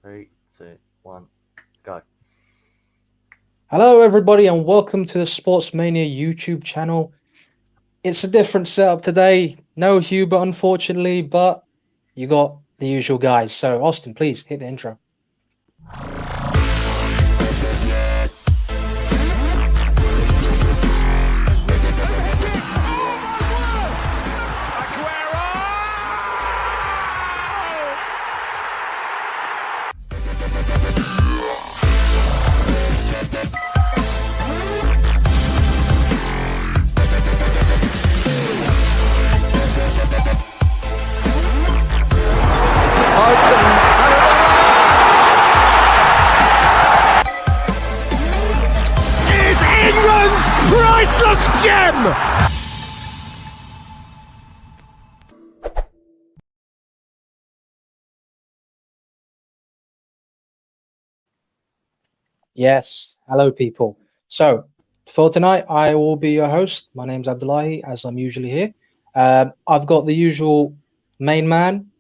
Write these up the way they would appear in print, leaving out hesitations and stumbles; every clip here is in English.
Three, two, one, go. Hello, everybody, and welcome to the Sportsmania YouTube channel. It's a different setup today. No Hubert, unfortunately, but you got the usual guys. So, Austin, please hit the intro. England's priceless gem! Yes, hello, people. So, for tonight, I will be your host. My name's Abdullahi, as I'm usually here. I've got the usual main man,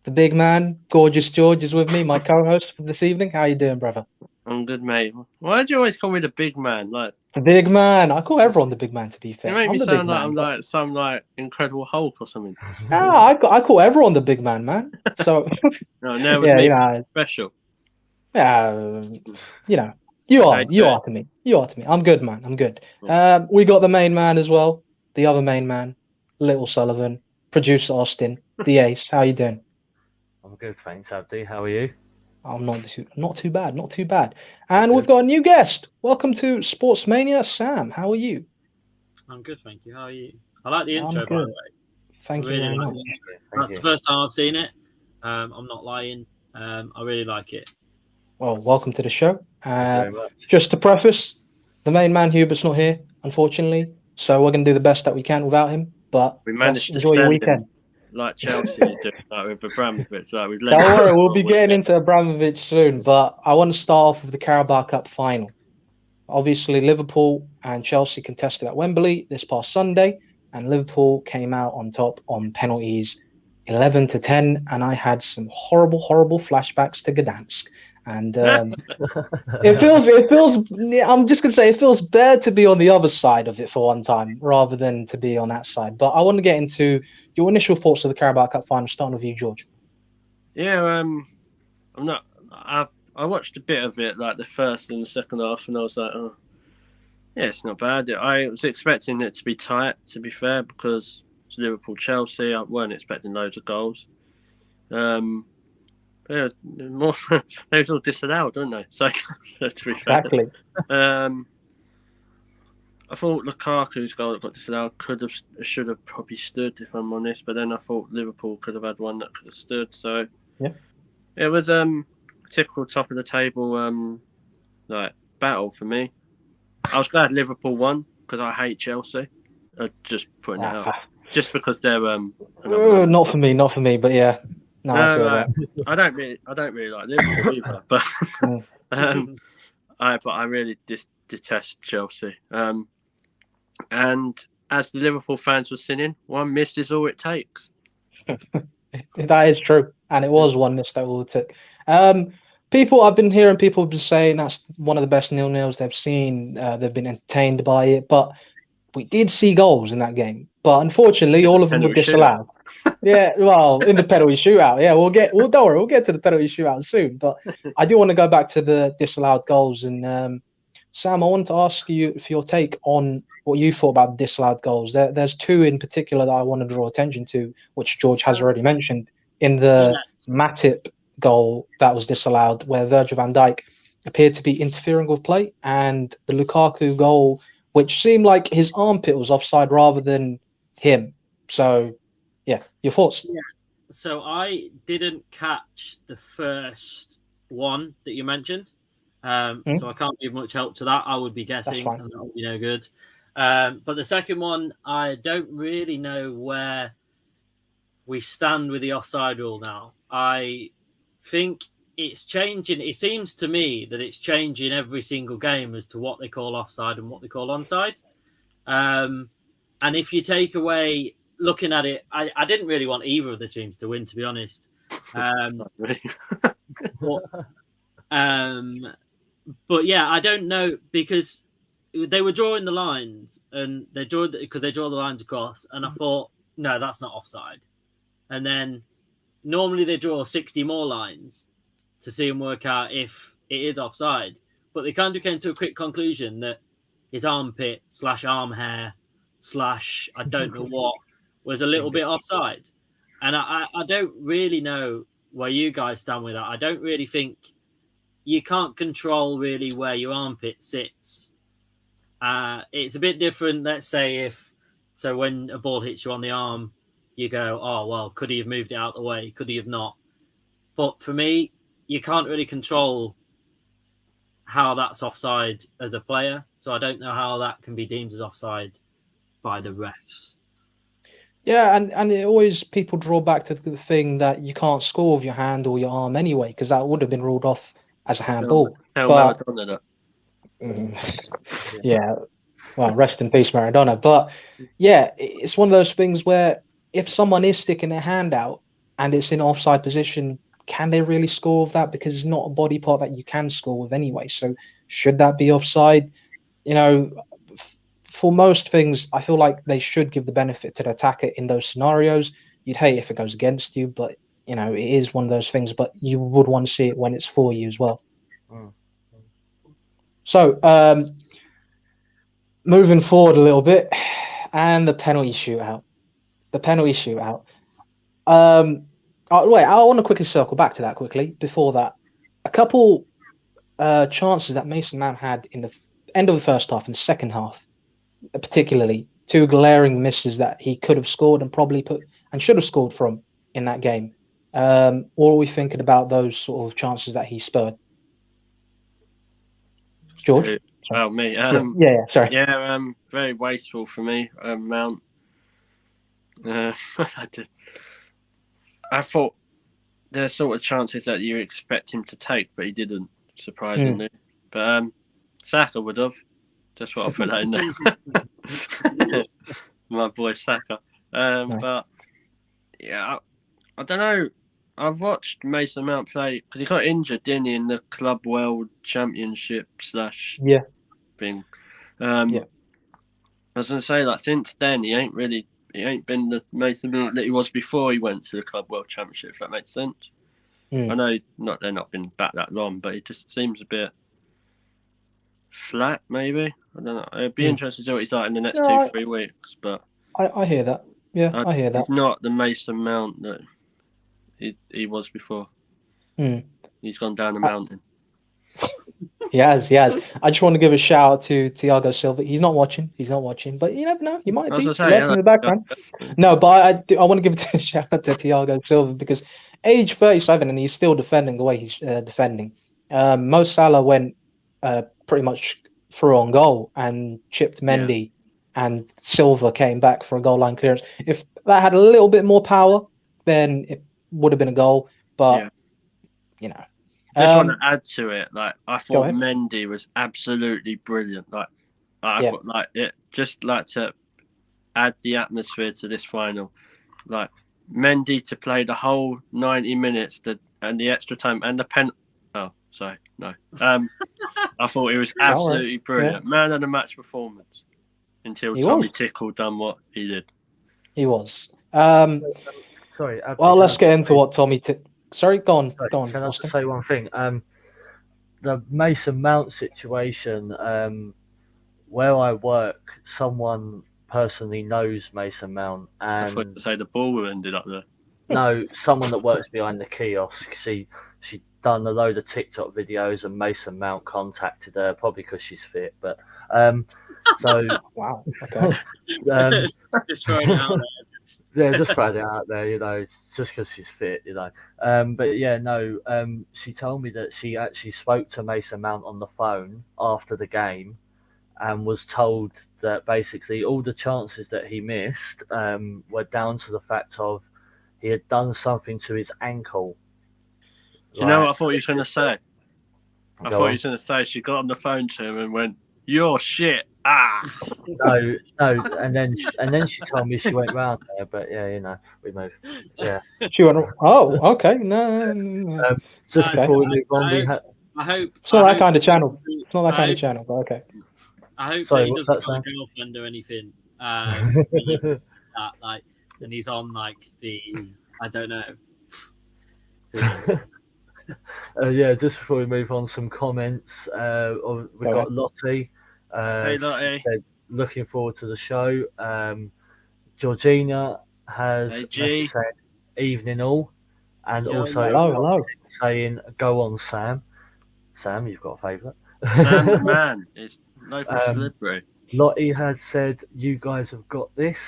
the big man, Gorgeous George is with me, my co-host for this evening. How you doing, brother? I'm good, mate. Why do you always call me the big man? Like, The big man. I call everyone the big man, to be you fair. make I'm me the big sound like man, I'm but like some Incredible Hulk or something. I call everyone the big man. So No, never was yeah, me special. yeah, you know, you How are, you you doing? are to me, you are to me. I'm good, man. I'm good. Yeah. We got the main man as well, the other main man, Little Sullivan, producer Austin, the Ace. How you doing? I'm good, thanks, Abdi. How are you? I'm not too bad, not too bad. And we've Good. got a new guest. Welcome to Sportsmania, Sam. How are you? I'm good, thank you. How are you? I like the I'm intro, by the good. way. Thank I you really very like much. the intro. Thank That's the you. first time I've seen it. I'm not lying. I really like it. Well, welcome to the show. Thank you very much. Just to preface, the main man Hubert's not here, unfortunately, so we're gonna do the best that we can without him. But We just managed to enjoy your sell weekend. him like Chelsea did, like with Abramovich. Like we've lent Don't him worry, we'll for be a getting weekend. into Abramovich soon, but I want to start off with the Carabao Cup final. Obviously, Liverpool and Chelsea contested at Wembley this past Sunday, and Liverpool came out on top on penalties 11-10. And I had some horrible, horrible flashbacks to Gdansk. And it feels, I'm just going to say it feels better to be on the other side of it for one time rather than to be on that side. But I want to get into your initial thoughts of the Carabao Cup final, starting with you, George. Yeah, I'm not. I watched a bit of it, like the first and the second half, and I was like, oh, yeah, it's not bad. I was expecting it to be tight, to be fair, because it's Liverpool Chelsea. I weren't expecting loads of goals. Um, Yeah, more they was all disallowed, weren't they? So to be fair, Exactly. um, I thought Lukaku's goal that got disallowed should have probably stood, if I'm honest. But then I thought Liverpool could have had one that could have stood. So Yeah. it was typical top of the table like battle for me. I was glad Liverpool won because I hate Chelsea. Just putting it out, just because they're Not for me, not for me, but yeah. No, I No, feel that. I don't really like Liverpool either, but Mm. I really detest Chelsea. And as the Liverpool fans were singing, one miss is all it takes. That is true, and it was one miss that we took. People, I've been hearing people been saying that's one of the best nil-nils they've seen. They've been entertained by it, but we did see goals in that game. But unfortunately, all of them were Penalty shootout. disallowed. Yeah, well, in the penalty shootout. Yeah, don't worry, we'll get to the penalty shootout soon. But I do want to go back to the disallowed goals. And Sam, I want to ask you for your take on what you thought about disallowed goals. There's two in particular that I want to draw attention to, which George has So, already mentioned. In yeah, the Matip goal that was disallowed, where Virgil van Dijk appeared to be interfering with play, and the Lukaku goal, which seemed like his armpit was offside rather than him. So, yeah, your thoughts? yeah. So I didn't catch the first one that you mentioned. So I can't give much help to that. I would be guessing, fine. and that would be no good. But the second one, I don't really know where we stand with the offside rule now. I think it's changing. It seems to me that it's changing every single game as to what they call offside and what they call onside. And if you take away looking at it, I didn't really want either of the teams to win, to be honest. Not really. But yeah, I don't know because they were drawing the lines and they draw the lines across, and I thought, no, that's not offside. And then normally they draw 60 more lines to see and work out if it is offside, but they kind of came to a quick conclusion that his armpit / arm hair / I don't know what was a little bit offside. And I don't really know where you guys stand with that. I don't really think you can't control really where your armpit sits. It's a bit different. Let's say when a ball hits you on the arm, you go, oh, well, could he have moved it out of the way? Could he have not? But for me, you can't really control how that's offside as a player. So I don't know how that can be deemed as offside by the refs. Yeah, and it always people draw back to the thing that you can't score with your hand or your arm anyway, because that would have been ruled off as a handball. Tell But Maradona that. yeah, well, rest in peace, Maradona. But yeah, it's one of those things where if someone is sticking their hand out and it's in offside position, can they really score with that? Because it's not a body part that you can score with anyway. So should that be offside? You know, for most things, I feel like they should give the benefit to the attacker in those scenarios. You'd hate if it goes against you, but you know, it is one of those things, but you would want to see it when it's for you as well. So, moving forward a little bit, and the penalty shootout. Wait, I want to quickly circle back to that quickly. Before that, a couple chances that Mason Mount had in the end of the first half and second half, particularly two glaring misses that he could have scored and probably should have scored from in that game. What are we thinking about those sort of chances that he spurred? George? Well, me. Sorry. Yeah, very wasteful for me, Mount. I thought there's sort of chances that you expect him to take, but he didn't, surprisingly. But Saka would have. That's what I put that in there. My boy Saka. Nice. But yeah, I don't know. I've watched Mason Mount play because he got injured, didn't he, in the Club World Championship / thing. I was gonna say, like, since then he ain't been the Mason Mount that he was before he went to the Club World Championship. If that makes sense. I know they're not been back that long, but it just seems a bit flat. Maybe, I don't know. It'd be interesting to see what he's like in the next 2-3 weeks. But I hear that. Yeah, I hear that. He's not the Mason Mount that he was before. He's gone down the mountain. He has. I just want to give a shout out to Thiago Silva. He's not watching, but you never know. He might be lurking in the background. No, but I want to give a shout out to Thiago Silva because age 37 and he's still defending the way he's defending. Mo Salah went pretty much through on goal and chipped Mendy, and Silva came back for a goal line clearance. If that had a little bit more power, then it would have been a goal. But you know. Just want to add to it, like I thought Mendy was absolutely brilliant. I thought, like, it just like to add the atmosphere to this final. Like Mendy to play the whole 90 minutes and the extra time and the pen. Oh, sorry, no. I thought he was absolutely brilliant. Man of the match performance until Tommy Tickle done what he did. He was. Sorry. Well, let's get into what Tommy. Sorry, go on. Can I just say one thing? The Mason Mount situation, where I work, someone personally knows Mason Mount. And I thought you say the ball ended up there. No, someone that works behind the kiosk. She done a load of TikTok videos, and Mason Mount contacted her, probably because she's fit. But so wow, okay. Just throwing it out there. Yeah, just throwing it out there, just because she's fit, But yeah, no, she told me that she actually spoke to Mason Mount on the phone after the game and was told that basically all the chances that he missed were down to the fact of he had done something to his ankle. Do you know what I thought you were going to say? I thought you were going to say she got on the phone to him and went, "You're shit." No, and then she told me she went round there, but yeah, we moved. Yeah. She went, oh, okay, no. Just Okay. before we move on, I hope It's not I that hope kind of he channel. doesn't do- It's not that I kind hope- of channel, but okay. I hope Sorry, that he what's doesn't that, have a Sam? girlfriend or anything. That, like, and he's on like the I don't know. Who knows? Yeah, just before we move on, some comments. We Go got Lottie. Hey, She Lottie. said, looking forward to the show. Georgina has Hey, messaged G. saying evening all, and Yo, also Hello. saying go on Sam. Sam, you've got a favourite. Sam the man. It's local celebrity. Lottie had said you guys have got this.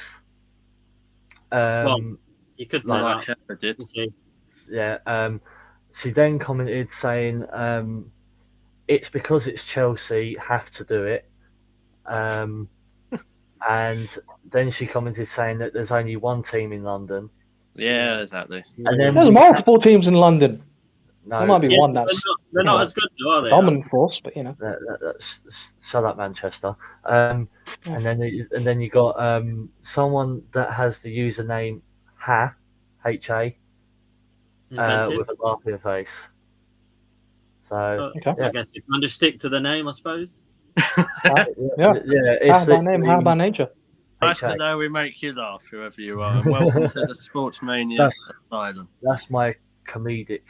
Well, you could say Like that. Pepper did. We'll see. Yeah. She then commented saying, "It's because it's Chelsea, have to do it." And then she commented saying that there's only one team in London. Yeah, exactly. And then There's multiple teams in London. no, There might be Yeah, one that's they're not as good, though, are they? dominant force, but shut up, Manchester. And then you got someone that has the username HA Invented. with a laughing face. So Okay. I guess if you just stick to the name, I suppose. Yeah. it's How by name, how by nature. Nice to HA. know we make you laugh, whoever you are. And welcome to the Sportsmania Asylum. That's my comedy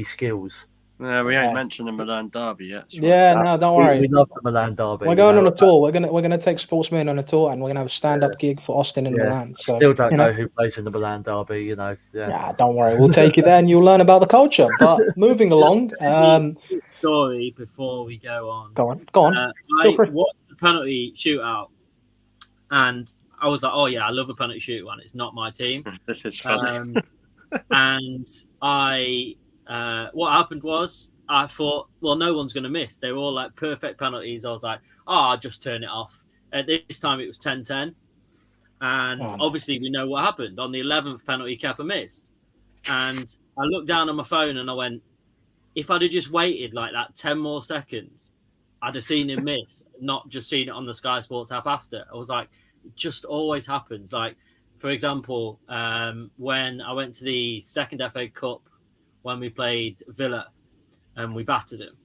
skills. No, we Yeah. ain't mentioned the Milan derby yet. That's right. Yeah, no, don't worry. We love the Milan derby. We're going on a tour. We're gonna take Sportsman on a tour, and we're gonna have a stand-up gig for Austin and Milan. So Still don't know who plays in the Milan derby. Yeah, don't worry. We'll take you there, and you'll learn about the culture. But moving along, Story before we go on. go on. I Feel free. watched the penalty shootout, and I was like, "Oh yeah, I love a penalty shootout. It's not my team." This is funny. And what happened was I thought, well, no one's going to miss. They were all like perfect penalties. I was like, I'll just turn it off. At this time, it was 10-10. And obviously, we know what happened. On the 11th penalty, Kepa missed. And I looked down on my phone and I went, if I'd have just waited like that 10 more seconds, I'd have seen him miss, not just seen it on the Sky Sports app after. I was like, it just always happens. Like, for example, when I went to the second FA Cup, when we played Villa and we battered them,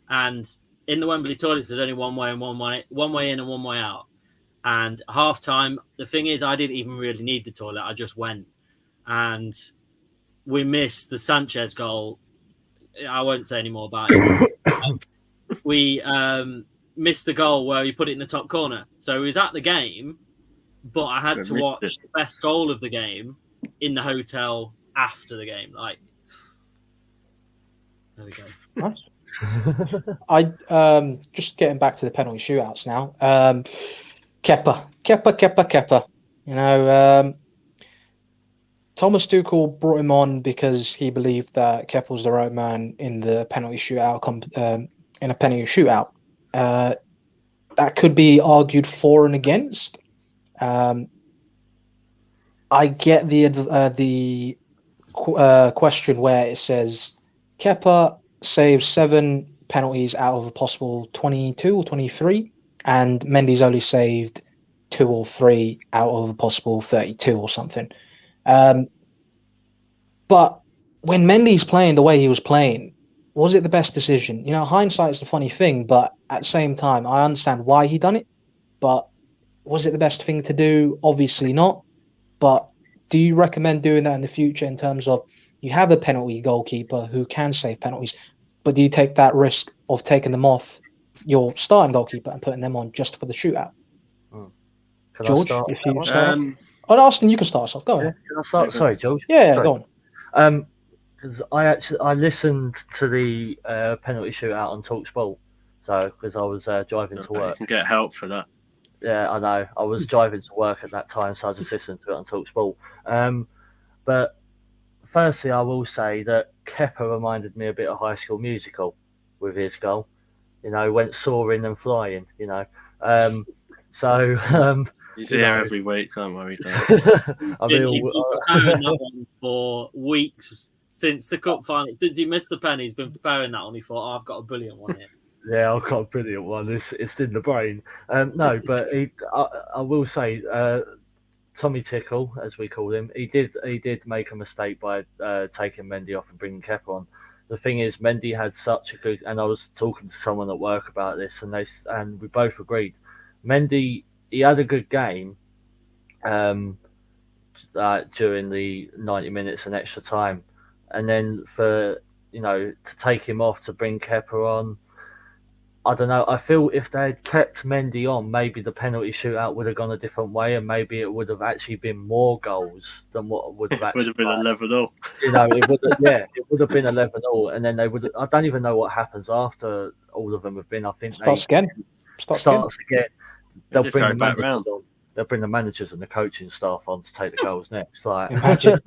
and in the Wembley toilets, there's only one way in and one way out. And half time, the thing is, I didn't even really need the toilet. I just went, and we missed the Sanchez goal. I won't say any more about it. We missed the goal where he put it in the top corner. So he was at the game, but I had to watch the best goal of the game in the hotel after the game. Like, there we go. Nice. I just getting back to the penalty shootouts now. Kepa. Thomas Tuchel brought him on because he believed that Kepa was the right man in the penalty shootout. In a penalty shootout, that could be argued for and against. I get the question where it says Kepa saved 7 penalties out of a possible 22 or 23, and Mendy's only saved 2 or 3 out of a possible 32 or something. But when Mendy's playing the way he was playing, was it the best decision? Hindsight is the funny thing, but at the same time, I understand why he done it. But was it the best thing to do? Obviously not. But do you recommend doing that in the future in terms of you have a penalty goalkeeper who can save penalties, but do you take that risk of taking them off your starting goalkeeper and putting them on just for the shootout? George, if you start. Austin, you can start us off. Go on. Can I start? Sorry, George. Yeah, go on. Because I listened to the penalty shootout on TalkSport, so because I was driving to work. You can get help for that. Yeah, I know. I was driving to work at that time, so I just listened to it on TalkSport. But firstly, I will say that Kepa reminded me a bit of High School Musical with his goal. Went soaring and flying. He's here every week, don't worry. He's been preparing that one for weeks since the cup final. Since he missed the pen, he's been preparing that one. He thought, I've got a brilliant one here. Yeah, I've got a brilliant one. It's in the brain. No, but I will say, Tommy Tickle, as we call him, he did make a mistake by taking Mendy off and bringing Kepa on. The thing is, Mendy had such a good, and I was talking to someone at work about this, and we both agreed. Mendy, he had a good game um, during the 90 minutes and extra time, and then to take him off to bring Kepa on. I don't know. I feel if they had kept Mendy on, maybe the penalty shootout would have gone a different way, and maybe it would have actually been more goals than what would have Would actually. have been 11-0. It would have, yeah, it would have been 11-0, and then they would. I don't even know what happens after all of them have been. I think Starts again. starts again. They'll Just bring go the back managers round. on. They'll bring the managers and the coaching staff on to take the goals next. Like, Imagine.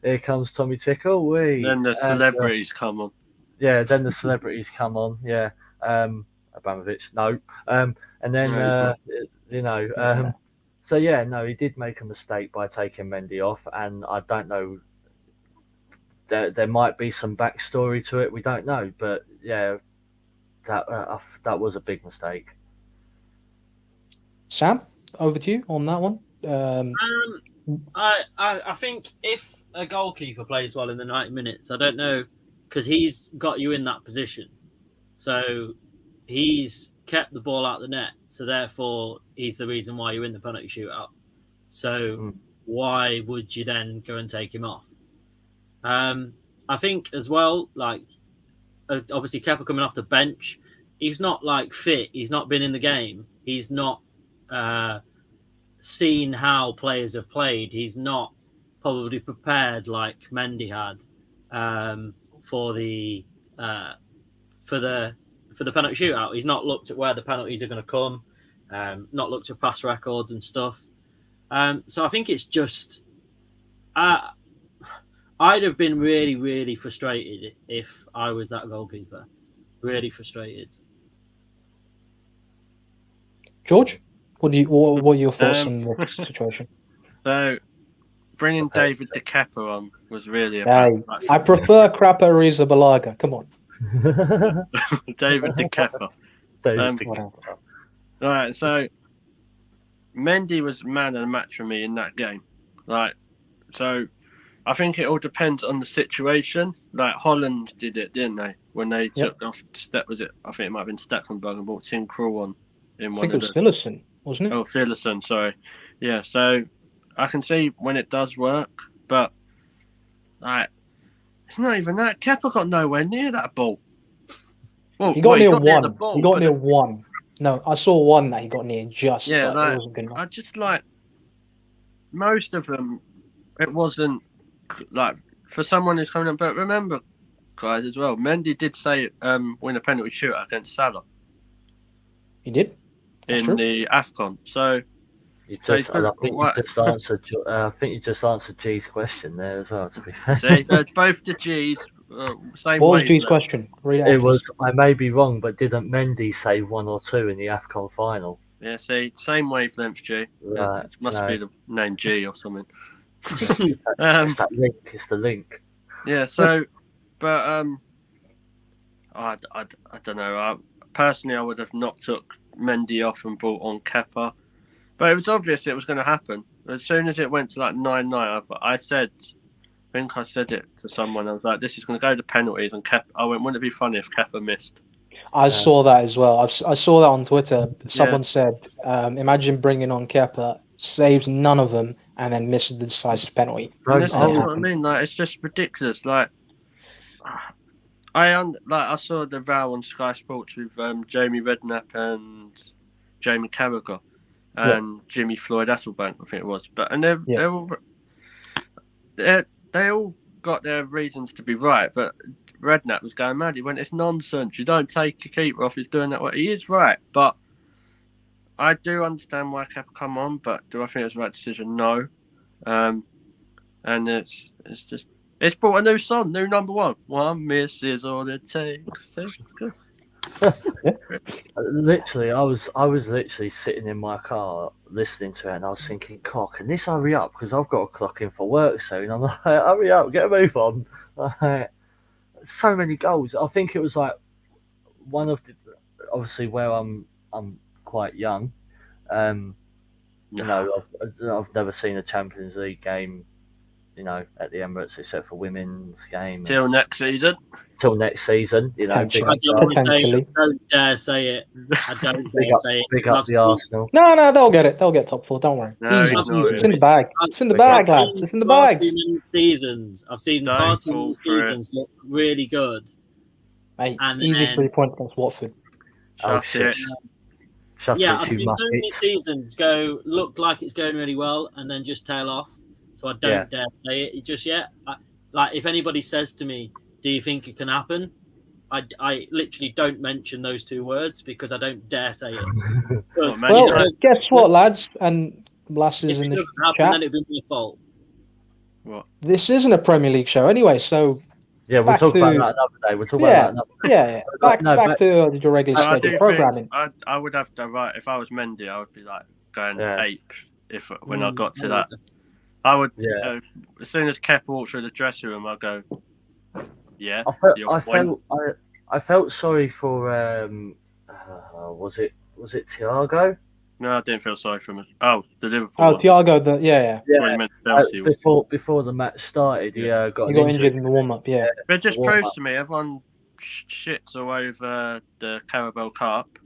here comes Tommy Tickle. Then the celebrities come on. Yeah, then the celebrities come on. Yeah, Abramovich. No, and then Yeah. So yeah, no, he did make a mistake by taking Mendy off, and I don't know. There might be some backstory to it. We don't know, but yeah, that was a big mistake. Sam, over to you on that one. I think if a goalkeeper plays well in the 90 minutes, I don't know, because he's got you in that position. So he's kept the ball out of the net. So therefore, he's the reason why you win the penalty shootout. So why would you then go and take him off? I think as well, like, obviously Kepa coming off the bench, he's not like fit. He's not been in the game. He's not seen how players have played. He's not probably prepared like Mendy had for the penalty shootout. He's not looked at where the penalties are going to come, not looked at past records and stuff. So I think it's just I'd have been really, really frustrated if I was that goalkeeper. Really frustrated. George, what are your thoughts on this situation? So, bringing David De Kepa on was really about. I prefer Crapa Arrizabalaga. Come on. David De Kepa. Right, so Mendy was man of the match for me in that game. Like, so I think it all depends on the situation. Like Holland did it, didn't they? When they took off was it? I think it might have been Stecklenburg and brought Tim Krul on in one. I think it was Phillison, wasn't it? Oh, Phillison, sorry. Yeah, so I can see when it does work, but like it's not even that. Kepa got nowhere near that ball. Well, he got near one. Near the ball, he got near one. No, I saw one that he got near just. Yeah, but it wasn't good enough. I just like most of them. It wasn't like for someone who's coming up. But remember, guys, as well, Mendy did say win a penalty shootout against Salah. He did. That's in true. the AFCON. So I think you just answered G's question there as well. To be fair, see, both the G's. Same what was G's question? It was. I may be wrong, but didn't Mendy save 1 or 2 in the AFCON final? Yeah, see, same wavelength, G. Right, it must be the name G or something. It's that link. It's the link. Yeah. So, but I don't know. Personally, I would have not took Mendy off and brought on Kepa, but it was obvious it was going to happen as soon as it went to like 9-9. I think I said it to someone. I was like, "This is going to go to penalties." And Kepa, I went, "Wouldn't it be funny if Kepa missed?" I saw that as well. I saw that on Twitter. Someone said, "Imagine bringing on Kepa, saves none of them, and then misses the decisive penalty." That's what I mean. Like, it's just ridiculous. Like, I saw the row on Sky Sports with Jamie Redknapp and Jamie Carragher and Jimmy Floyd Hasselbank, I think it was. But they all got their reasons to be right, but Redknapp was going mad. He went, "It's nonsense. You don't take your keeper off. He's doing that way." He is right, but I do understand why Kepa come on. But do I think it was the right decision? No. And it's brought a new song, new number one. One miss is all it takes. Literally, I was literally sitting in my car listening to it, and I was thinking, "Cock, can this hurry up? Because I've got to clock in for work soon." I'm like, "Hurry up, get a move on!" So many goals. I think it was like one of the obviously where I'm quite young. You know, I've never seen a Champions League game, you know, at the Emirates except for women's game. Till next season. Till next season, you know. Big Potentially. I don't dare say it. I don't dare say it. Big up I've the seen- Arsenal. No, they'll get it. They'll get top 4. Don't worry. No, Easy. not It's in really. the bag. It's in the bag, I've lads. seen It's in the far bags. too many seasons. I've seen Don't far too fall many for it. seasons look really good. Mate, And easy then- 3 points against Watford. Oh Shut shit! it. Shut Yeah, it, I've you seen so many muppets. seasons look like it's going really well and then just tail off. So I don't dare say it just yet. Like if anybody says to me, "Do you think it can happen?" I literally don't mention those 2 words because I don't dare say it. Because Man Well, United- guess what, lads and lasses if in it the doesn't happen, chat? then it'd be my fault. What? This isn't a Premier League show anyway, so Yeah, we'll Back talk about to- that another day. We'll talk Yeah. about that another day. yeah. Back to your regular But I do scheduled think programming. I would have to write if I was Mendy. I would be like going Yeah. ape when I got to that. I would. As soon as Kepa walks through the dressing room, I'll go. Yeah. I felt sorry for was it Thiago? No, I didn't feel sorry for him. Oh, the Liverpool. Oh, one. Thiago, yeah. Well, you meant Chelsea. Before the match started, he got He an got injured in the warm up, yeah. But it just warm proves up. to me everyone shits all over the Carabao Cup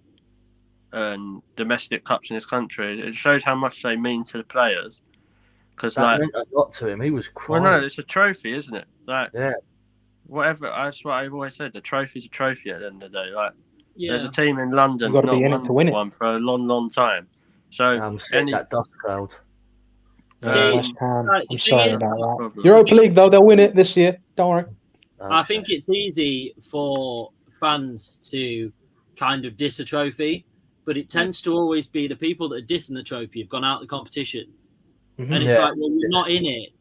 and domestic cups in this country. It shows how much they mean to the players. Because That meant a lot to him. He was well, crying. no, it's a trophy, isn't it? Like, Yeah. whatever. That's what I've always said. The trophy's a trophy at the end of the day. Like, there's Yeah. a team in London You've not gotta be in it to win won it. one for a long, long time. So I'm sick that dust cloud. See, West Ham. right, I'm the sorry thing is- about that. Problem. Europa League, though, they'll win it this year. Don't worry. I think it's easy for fans to kind of diss a trophy, but it tends to always be the people that are dissing the trophy have gone out of the competition. Mhm. And it's Yeah. like, well, you're not in it.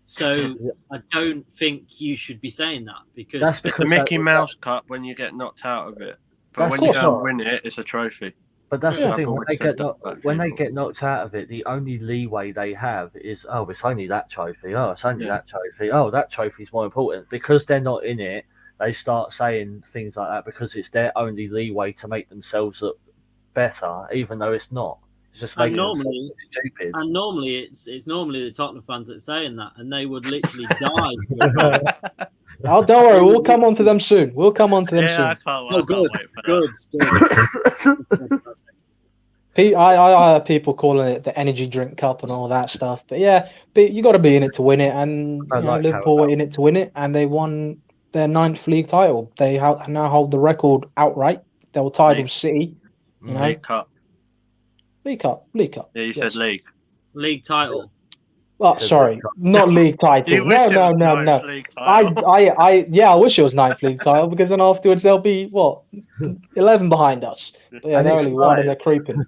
So I don't think you should be saying that because That's It's the because Mickey that- Mouse Cup when you get knocked out of it. But That's when of you course go not. and win it, it's a trophy. But that's Yeah. the thing. I've When always they said get that about when they people. get knocked out of it, the only leeway they have is, oh, it's only that trophy. Oh, it's only Yeah. that trophy. Oh, that trophy's more important because they're not in it. They start saying things like that because it's their only leeway to make themselves look better, even though it's not. It's just And making normally- themselves look stupid. and normally it's normally the Tottenham fans that are saying that, and they would literally die. Oh, don't worry. We'll come on to them soon. We'll come on to them Yeah, I soon. can't, Oh, I can't good, wait for that. good. I heard people calling it the energy drink cup and all that stuff. But yeah, you got to be in it to win it. And I you know, like Liverpool Carabao. were in it to win it, and they won their 9th league title. They now hold the record outright. They were tied League. with City. You know, League Cup. League Cup. Yeah, you Yes. said league. League title. Oh, Said sorry, League Cup. not league title. You wish it No. was ninth league title. I wish it was 9th league title because then afterwards they'll be what 11 behind us. But yeah, And they're it's only one right. and they're creeping.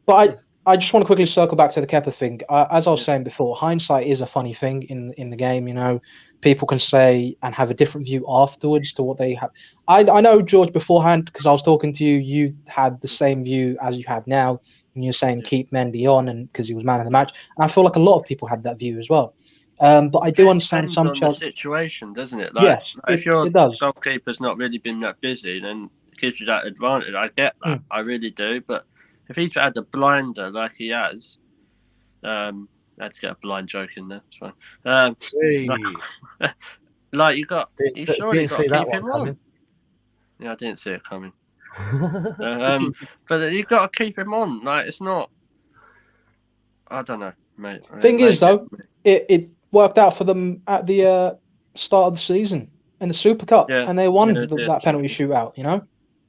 But I just want to quickly circle back to the Kepa thing. As I was saying before, hindsight is a funny thing in the game. You know, people can say and have a different view afterwards to what they have. I know, George, beforehand, because I was talking to you, you had the same view as you have now. And you're saying keep Mendy on and because he was man of the match. And I feel like a lot of people had that view as well. But I do understand Depends some on the situation, doesn't it? Yes, if your it does. goalkeeper's not really been that busy, then it gives you that advantage. I get that, I really do. But if he's had a blinder like he has, I had to get a blind joke in there. It's fine. Hey. Like you surely Didn't got see to that keep him one on. coming. Yeah, I didn't see it coming. But you've got to keep him on. Like it's not. I don't know, mate. Thing is, though, it worked out for them at the start of the season in the Super Cup, Yeah, and they won yeah, it did. that penalty shootout. You know,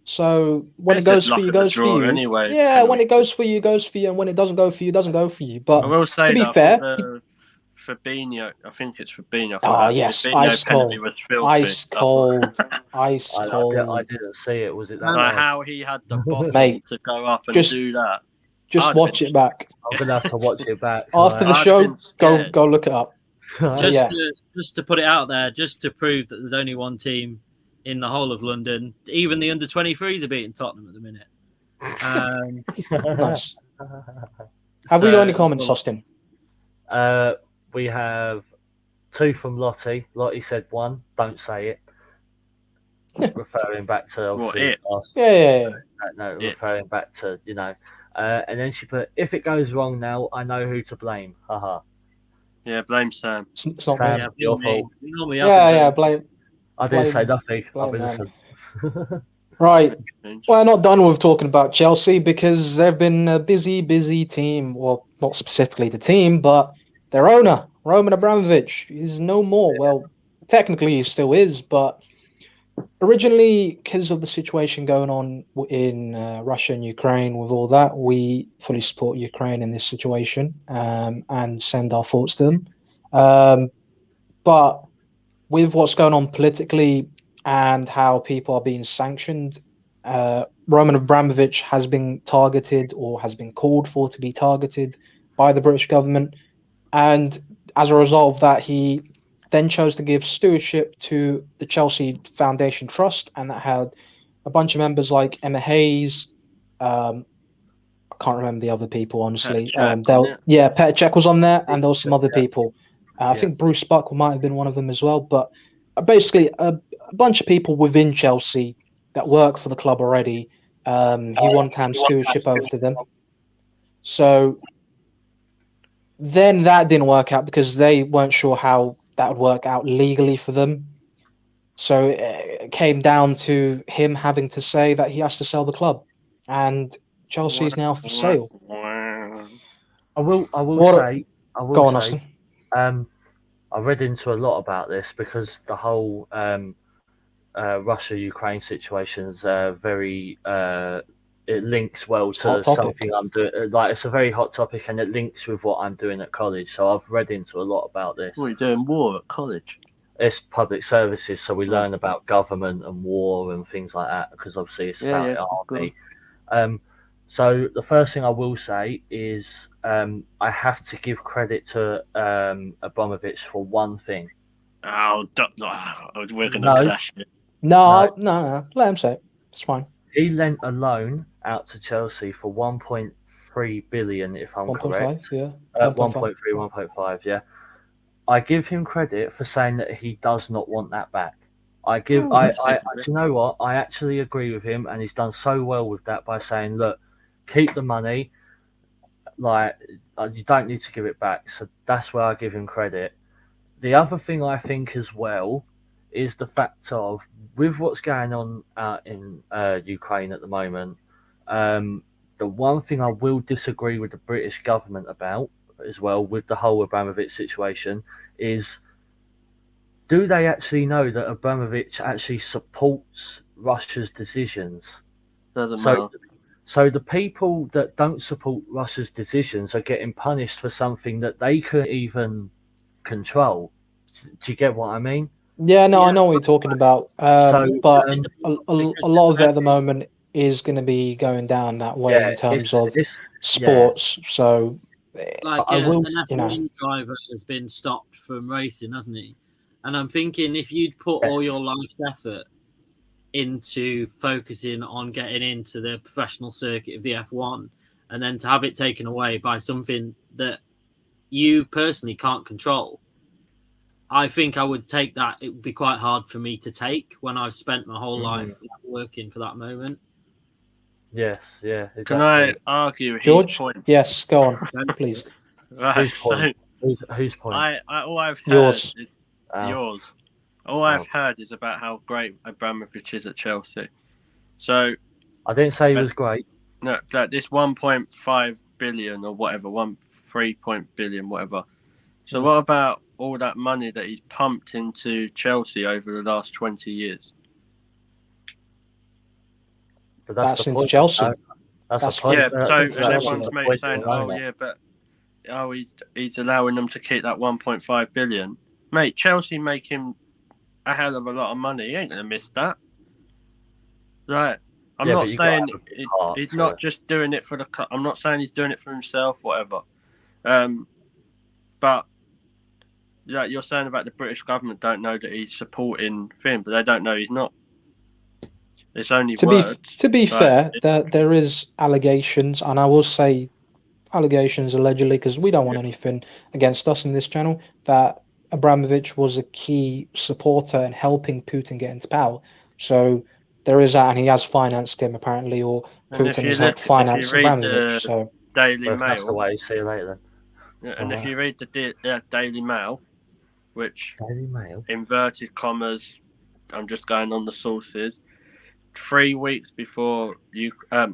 so when It's it goes just for luck you, of the goes for draw you. anyway, Yeah, when penalty. it goes for you, goes for you, and when it doesn't go for you, doesn't go for you. I But will say to be that fair, for Fabinho, I think it's Fabinho. Oh, yes, Fabinho ice penalty cold. was filthy. ice cold, ice cold. I didn't see it. Was it that? Like bad? how he had the bottle Mate, to go up and just- do that. Just I'd watch been- it back I'm gonna have to watch it back. after the I'd show. been scared. Go look it up. Right. Yeah. Just to put it out there, just to prove that there's only one team in the whole of London. Even the under 23s are beating Tottenham at the minute. Nice. Have we got any comments, Austin? We have 2 from Lottie. Lottie said 1. Don't say it. referring back to What, obviously it? last. Yeah. No, It. referring back to and then she put, if it goes wrong now, I know who to blame. Haha. Yeah, blame Sam. It's not Sam, me. Yeah, your blame me. fault. It normally Yeah, happens. yeah. Blame. I didn't say Blame- nothing. I'm blame innocent. Right. Change. Well, not done with talking about Chelsea because they've been a busy team. Well, not specifically the team, but their owner, Roman Abramovich, is no more. Well, technically he still is, but originally, because of the situation going on in Russia and Ukraine, with all that, we fully support Ukraine in this situation and send our thoughts to them. But with what's going on politically and how people are being sanctioned, Roman Abramovich has been targeted or has been called for to be targeted by the British government. And as a result of that, he then chose to give stewardship to the Chelsea Foundation Trust, and that had a bunch of members like Emma Hayes. I can't remember the other people, honestly. Petr Petr Cech was on there, and there was some other Yeah. people. I Yeah. think Bruce Buck might have been one of them as well. But basically, a bunch of people within Chelsea that work for the club already. He wanted to hand stewardship over to them. So then that didn't work out because they weren't sure how that would work out legally for them. So it came down to him having to say that he has to sell the club, and Chelsea is now for sale. I will What? say, Go on, Austin. I read into a lot about this because the whole Russia-Ukraine situation is very. It links well It's a hot to topic. something I'm doing. Like, it's a very hot topic, and it links with what I'm doing at college. So I've read into a lot about this. What are you doing? War at college? It's public services, so we Oh. learn about government and war and things like that because obviously it's Yeah, about yeah, the army. So the first thing I will say is I have to give credit to Abramovich for one thing. Oh, we're going to No. clash it. No. Let him say it. It's fine. He lent a loan out to Chelsea for 1.3 billion, if I'm 1.5, correct. yeah. 1.3, 1.5, yeah. I give him credit for saying that he does not want that back. Do you know what? I actually agree with him, and he's done so well with that by saying, look, keep the money, like, you don't need to give it back. So that's where I give him credit. The other thing I think as well is the fact of, with what's going on out in Ukraine at the moment, the one thing I will disagree with the British government about as well, with the whole Abramovich situation, is do they actually know that Abramovich actually supports Russia's decisions? Doesn't matter. So the people that don't support Russia's decisions are getting punished for something that they couldn't even control. Do you get what I mean? Yeah, no, Yeah. I know what you're talking about. So, But it's a because lot of it they're at the moment is going to be going down that way yeah, in terms it's- of it's- sports. So, like I will- an F1 driver has been stopped from racing, hasn't he? And I'm thinking if you'd put all your life's effort into focusing on getting into the professional circuit of the F1, and then to have it taken away by something that you personally can't control, I think I would take that. It would be quite hard for me to take when I've spent my whole life working for that moment. Yes, yeah. Exactly. Can I argue George? his point? Yes, go on, please. Right, Whose point? Whose point? all I've heard Yours. is Oh. yours. All I've heard is about how great Abramovich is at Chelsea. So I didn't say he was great. no, that this 1.5 billion or whatever, 3 billion, whatever. So what about all that money that he's pumped into Chelsea over the last 20 years? But That's the into point. Chelsea. That's That's the point. Yeah, so into and Chelsea. everyone's saying, "Oh yeah, but he's allowing them to keep that 1.5 billion." Mate, Chelsea make him a hell of a lot of money. He ain't gonna miss that. Right? I'm Yeah, not but you gotta saying have a big heart he's to- not just doing it for the club. I'm not saying he's doing it for himself, whatever. But like you're saying about the British government don't know that he's supporting Finn, but they don't know he's not. It's only words. To be Right. fair, there is allegations, and I will say allegations allegedly because we don't want anything against us in this channel, that Abramovich was a key supporter in helping Putin get into power. So there is that, and he has financed him apparently, or And if Putin you has helped look, if you finance read Abramovich. the So Daily Well, that's the Mail, way. See you later then. and if you read the Daily Mail, which Daily Mail. inverted commas, I'm just going on the sources. 3 weeks before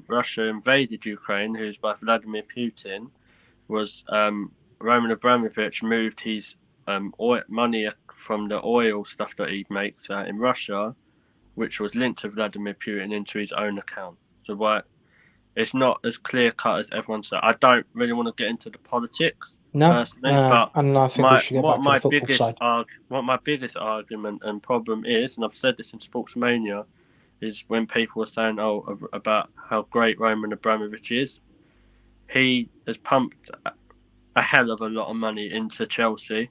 Russia invaded Ukraine, who's by Vladimir Putin, was Roman Abramovich moved his money from the oil stuff that he makes in Russia, which was linked to Vladimir Putin, into his own account. So why it's not as clear cut as everyone said. I don't really want to get into the politics personally, but and I think we should get back to the football side. what my biggest argument and problem is, and I've said this in Sportsmania, is when people are saying, about how great Roman Abramovich is. He has pumped a hell of a lot of money into Chelsea,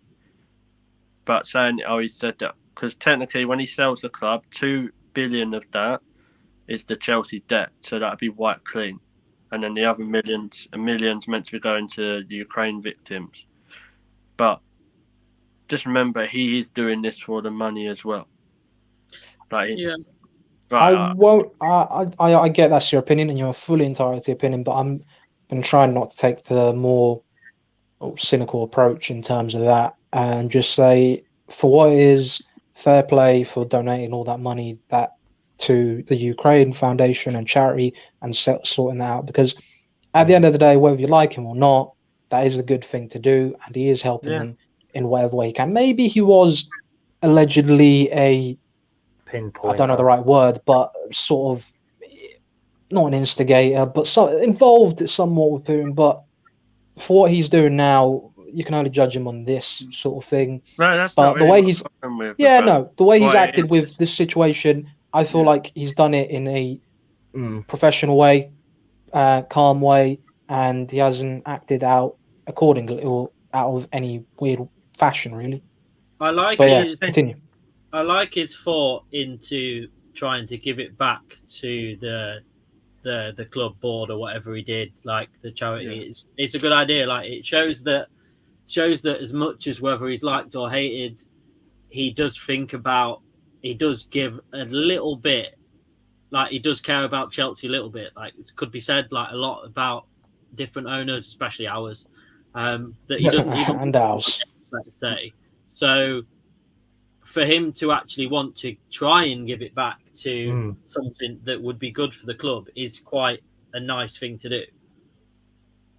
but saying, he said that because technically when he sells the club, 2 billion of that is the Chelsea debt, so that'd be wiped clean, and then the other millions meant to be going to the Ukraine victims. But just remember, he is doing this for the money as well. Yeah. Right, I get that's your opinion, and you're fully entitled to your opinion, but I'm going to try not to take the more cynical approach in terms of that, and just say, for what is fair play for donating all that money that to the Ukraine Foundation and charity and sorting that out, because at the end of the day, whether you like him or not, that is a good thing to do, and he is helping them in whatever way he can. Maybe he was allegedly Pinpoint. I don't know the right word, but sort of not an instigator, but involved somewhat with Putin. But for what he's doing now, you can only judge him on this sort of thing. No, that's but not really the way he's the way he's acted with this situation, I feel like he's done it in a professional way, calm way, and he hasn't acted out accordingly or out of any weird fashion, really. I like continue. I like his thought into trying to give it back to the club board or whatever he did, like the charity. It's a good idea. Like, it shows that as much as whether he's liked or hated, he does give a little bit. Like, he does care about Chelsea a little bit. Like, it could be said like a lot about different owners, especially ours, that he doesn't even and ours. Let's say so. For him to actually want to try and give it back to something that would be good for the club is quite a nice thing to do.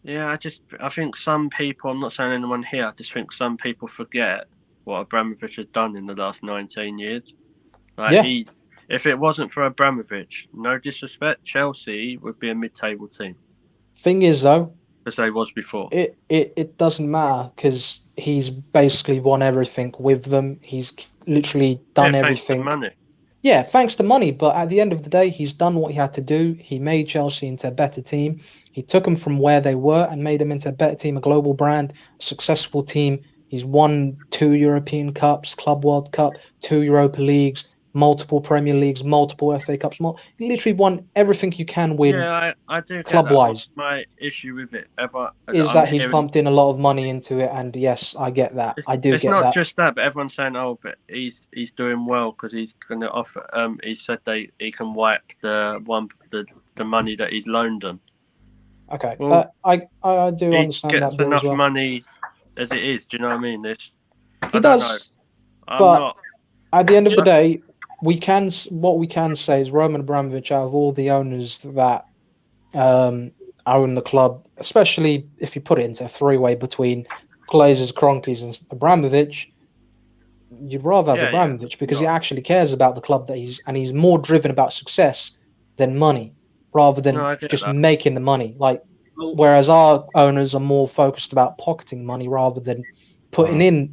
Yeah, I think some people, I'm not saying anyone here, I just think some people forget what Abramovich has done in the last 19 years. If it wasn't for Abramovich, no disrespect, Chelsea would be a mid-table team. Thing is, though, as they was before. It doesn't matter because he's basically won everything with them. He's literally done everything. Thanks to money. Yeah, thanks to money. But at the end of the day, he's done what he had to do. He made Chelsea into a better team. He took them from where they were and made them into a better team, a global brand, a successful team. He's won 2 European Cups, Club World Cup, 2 Europa Leagues, multiple Premier Leagues, multiple FA Cups. He literally won everything you can win. Yeah, I do. Club-wise, my issue with it is that he's pumped in a lot of money into it, and yes, I get that. I do get that. It's not just that, but everyone's saying, but he's doing well because he's going to offer. He said he can wipe the money that he's loaned them. Okay, well, I do understand that. He gets enough money as it is. Do you know what I mean? He does. At the end of the day, what we can say is Roman Abramovich, out of all the owners that own the club, especially if you put it into a three-way between Glazers, Kroenkes, and Abramovich, you'd rather have Abramovich because he actually cares about the club he's more driven about success than money, rather than just making the money. Like, whereas our owners are more focused about pocketing money rather than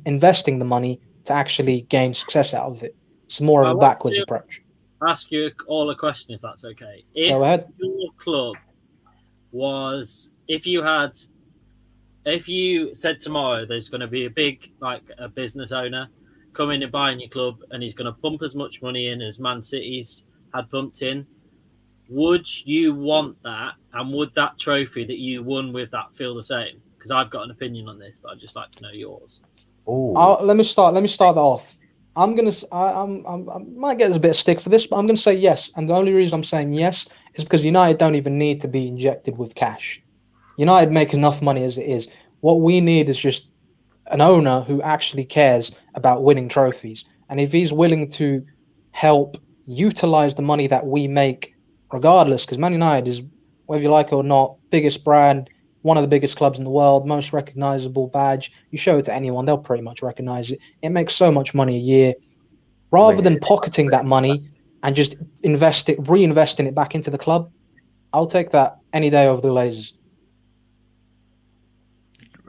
investing the money to actually gain success out of it. It's more of a backwards approach. Ask you all a question, if that's okay. Go ahead. Your club was, if you said tomorrow there's going to be a business owner coming and buying your club, and he's going to pump as much money in as Man City's had pumped in, would you want that? And would that trophy that you won with that feel the same? Because I've got an opinion on this, but I'd just like to know yours. Let me start that off. I'm gonna. I might get a bit of stick for this, but I'm gonna say yes. And the only reason I'm saying yes is because United don't even need to be injected with cash. United make enough money as it is. What we need is just an owner who actually cares about winning trophies. And if he's willing to help utilize the money that we make, regardless, because Man United is, whether you like it or not, biggest brand, one of the biggest clubs in the world, most recognizable badge. You show it to anyone, they'll pretty much recognize it. It makes so much money a year. Rather than pocketing that money and just reinvesting it back into the club, I'll take that any day over the Glazers.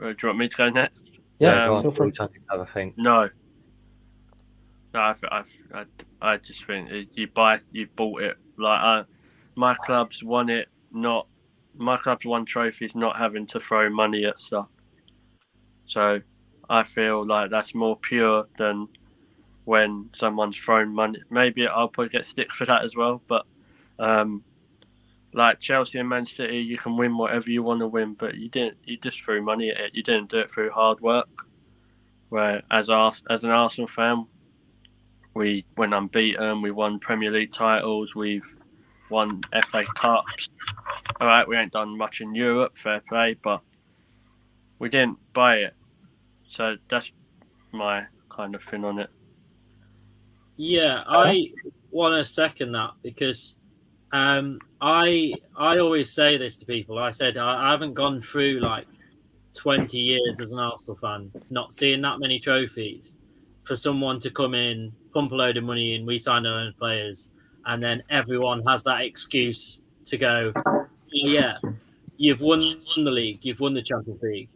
Do you want me to go next? Yeah, go on, feel free. George, have a think. No. I just think you bought it. Like my club's won it. My club's won trophies, not having to throw money at stuff. So I feel like that's more pure than when someone's thrown money. Maybe I'll probably get stick for that as well. But like Chelsea and Man City, you can win whatever you want to win, but you just threw money at it. You didn't do it through hard work. Where as an Arsenal fan, we went unbeaten. We won Premier League titles. We've won FA Cups. All right, we ain't done much in Europe, fair play, but we didn't buy it. So that's my kind of thing on it. Yeah, I want to second that because I always say this to people. I said I haven't gone through like 20 years as an Arsenal fan, not seeing that many trophies, for someone to come in, pump a load of money in, we sign our own players, and then everyone has that excuse to go, oh, yeah, you've won the league, you've won the Champions League,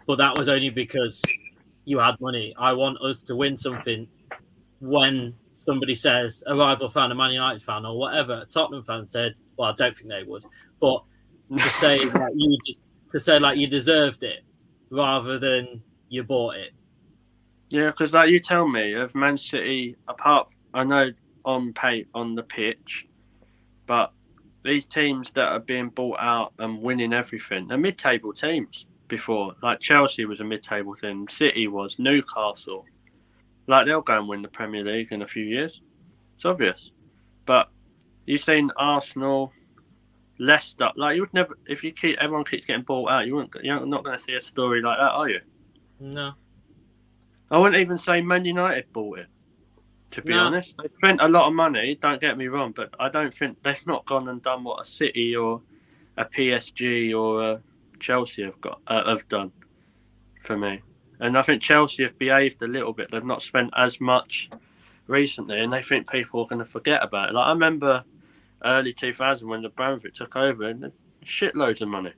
but that was only because you had money. I want us to win something when somebody says, a rival fan, a Man United fan, or whatever, a Tottenham fan said, well, I don't think they would, but to say that you deserved it rather than you bought it. Yeah, because like you tell me of Man City, I know on the pitch, but these teams that are being bought out and winning everything, they're mid-table teams before. Like Chelsea was a mid-table team, City was, Newcastle. Like they'll go and win the Premier League in a few years. It's obvious. But you've seen Arsenal, Leicester. Like you would never, if everyone keeps getting bought out, you're not going to see a story like that, are you? No. I wouldn't even say Man United bought it, to be honest. They spent a lot of money, don't get me wrong, but I don't think they've not gone and done what a City or a PSG or a Chelsea have done for me. And I think Chelsea have behaved a little bit. They've not spent as much recently, and they think people are going to forget about it. Like I remember early 2000 when the Abramovich took over, and shitloads of money.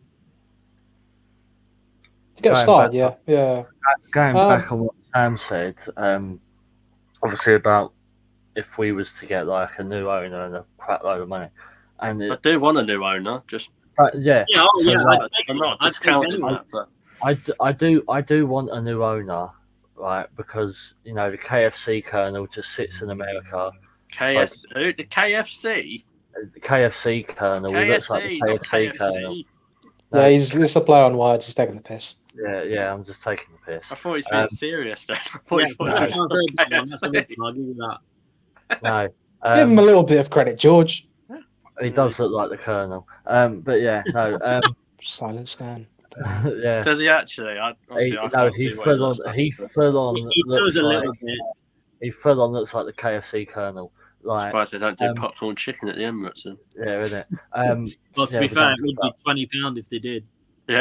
To get started, yeah. Going back on what Sam said, obviously about if we was to get like a new owner and a crap load of money, and I do want a new owner, just yeah. I'm not discounting that, but I do want a new owner, right? Because the KFC Colonel just sits in America. The KFC. The KFC Colonel. He looks like the KFC Colonel. Yeah, he's a player on wide. He's taking the piss. Yeah, I'm just taking the piss. I thought he's being serious then. I thought he was No. Give him a little bit of credit, George. He does look like the Colonel. But yeah, no. Silent Stan. Yeah. Does he actually? He full on. He does a little bit. He full on looks like the KFC Colonel. Like, surprised they don't do popcorn chicken at the Emirates. Then. Yeah, isn't it? Well, to be fair, it would be £20 if they did. Yeah,